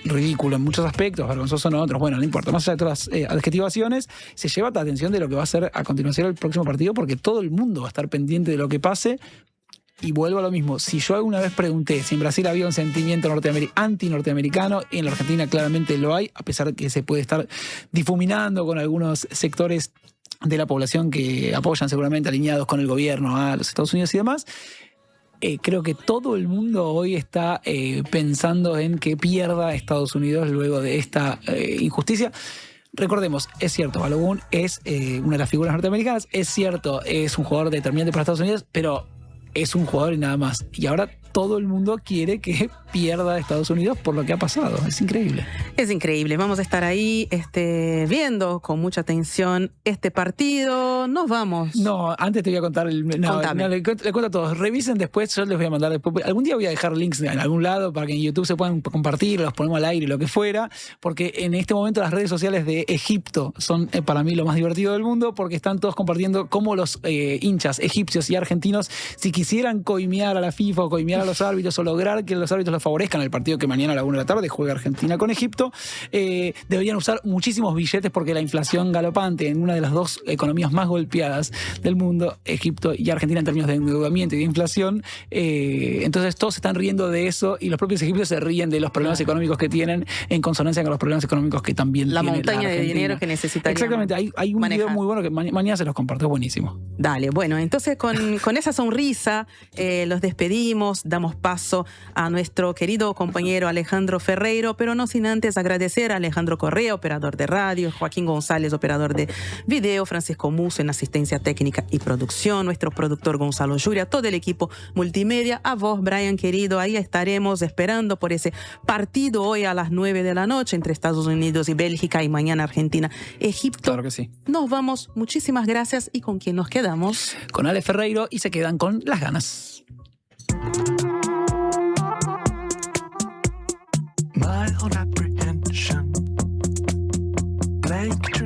ridículo en muchos aspectos, vergonzoso en otros, bueno, no importa, más allá de todas las adjetivaciones, se lleva la atención de lo que va a ser a continuación el próximo partido, porque todo el mundo va a estar pendiente de lo que pase. Y vuelvo a lo mismo, si yo alguna vez pregunté si en Brasil había un sentimiento anti-norteamericano, en la Argentina claramente lo hay, a pesar de que se puede estar difuminando con algunos sectores de la población que apoyan seguramente, alineados con el gobierno a los Estados Unidos y demás. Creo que todo el mundo hoy está pensando en que pierda Estados Unidos luego de esta injusticia. Recordemos, es cierto, Balogun es una de las figuras norteamericanas, es cierto, es un jugador determinante para Estados Unidos, pero es un jugador y nada más. Y ahora todo el mundo quiere que pierda Estados Unidos por lo que ha pasado. Es increíble. Es increíble. Vamos a estar ahí viendo con mucha atención este partido. Nos vamos. No, antes te voy a contar le cuento a todos. Revisen después, yo les voy a mandar después. Algún día voy a dejar links en algún lado para que en YouTube se puedan compartir, los ponemos al aire, lo que fuera, porque en este momento las redes sociales de Egipto son para mí lo más divertido del mundo, porque están todos compartiendo cómo los hinchas egipcios y argentinos, si quisieran coimear a la FIFA o coimear a los árbitros o lograr que los árbitros los favorezcan el partido que mañana a la 1 de la tarde juega Argentina con Egipto, deberían usar muchísimos billetes, porque la inflación galopante en una de las dos economías más golpeadas del mundo, Egipto y Argentina, en términos de endeudamiento y de inflación, entonces todos se están riendo de eso, y los propios egipcios se ríen de los problemas económicos que tienen, en consonancia con los problemas económicos que también tiene la montaña de dinero que necesitarían. Exactamente, hay un video muy bueno que mañana se los comparto, es buenísimo. Dale, bueno, entonces con esa sonrisa los despedimos, damos paso a nuestro querido compañero Alejandro Ferreiro, pero no sin antes agradecer a Alejandro Correa, operador de radio, Joaquín González, operador de video, Francisco Musso en asistencia técnica y producción, nuestro productor Gonzalo Yuria, todo el equipo multimedia, a vos, Brian querido, ahí estaremos esperando por ese partido hoy a las 9 de la noche entre Estados Unidos y Bélgica, y mañana Argentina, Egipto. Claro que sí. Nos vamos, muchísimas gracias. ¿Y con quién nos quedamos? Con Ale Ferreiro, y se quedan con las ganas. My own apprehension, blank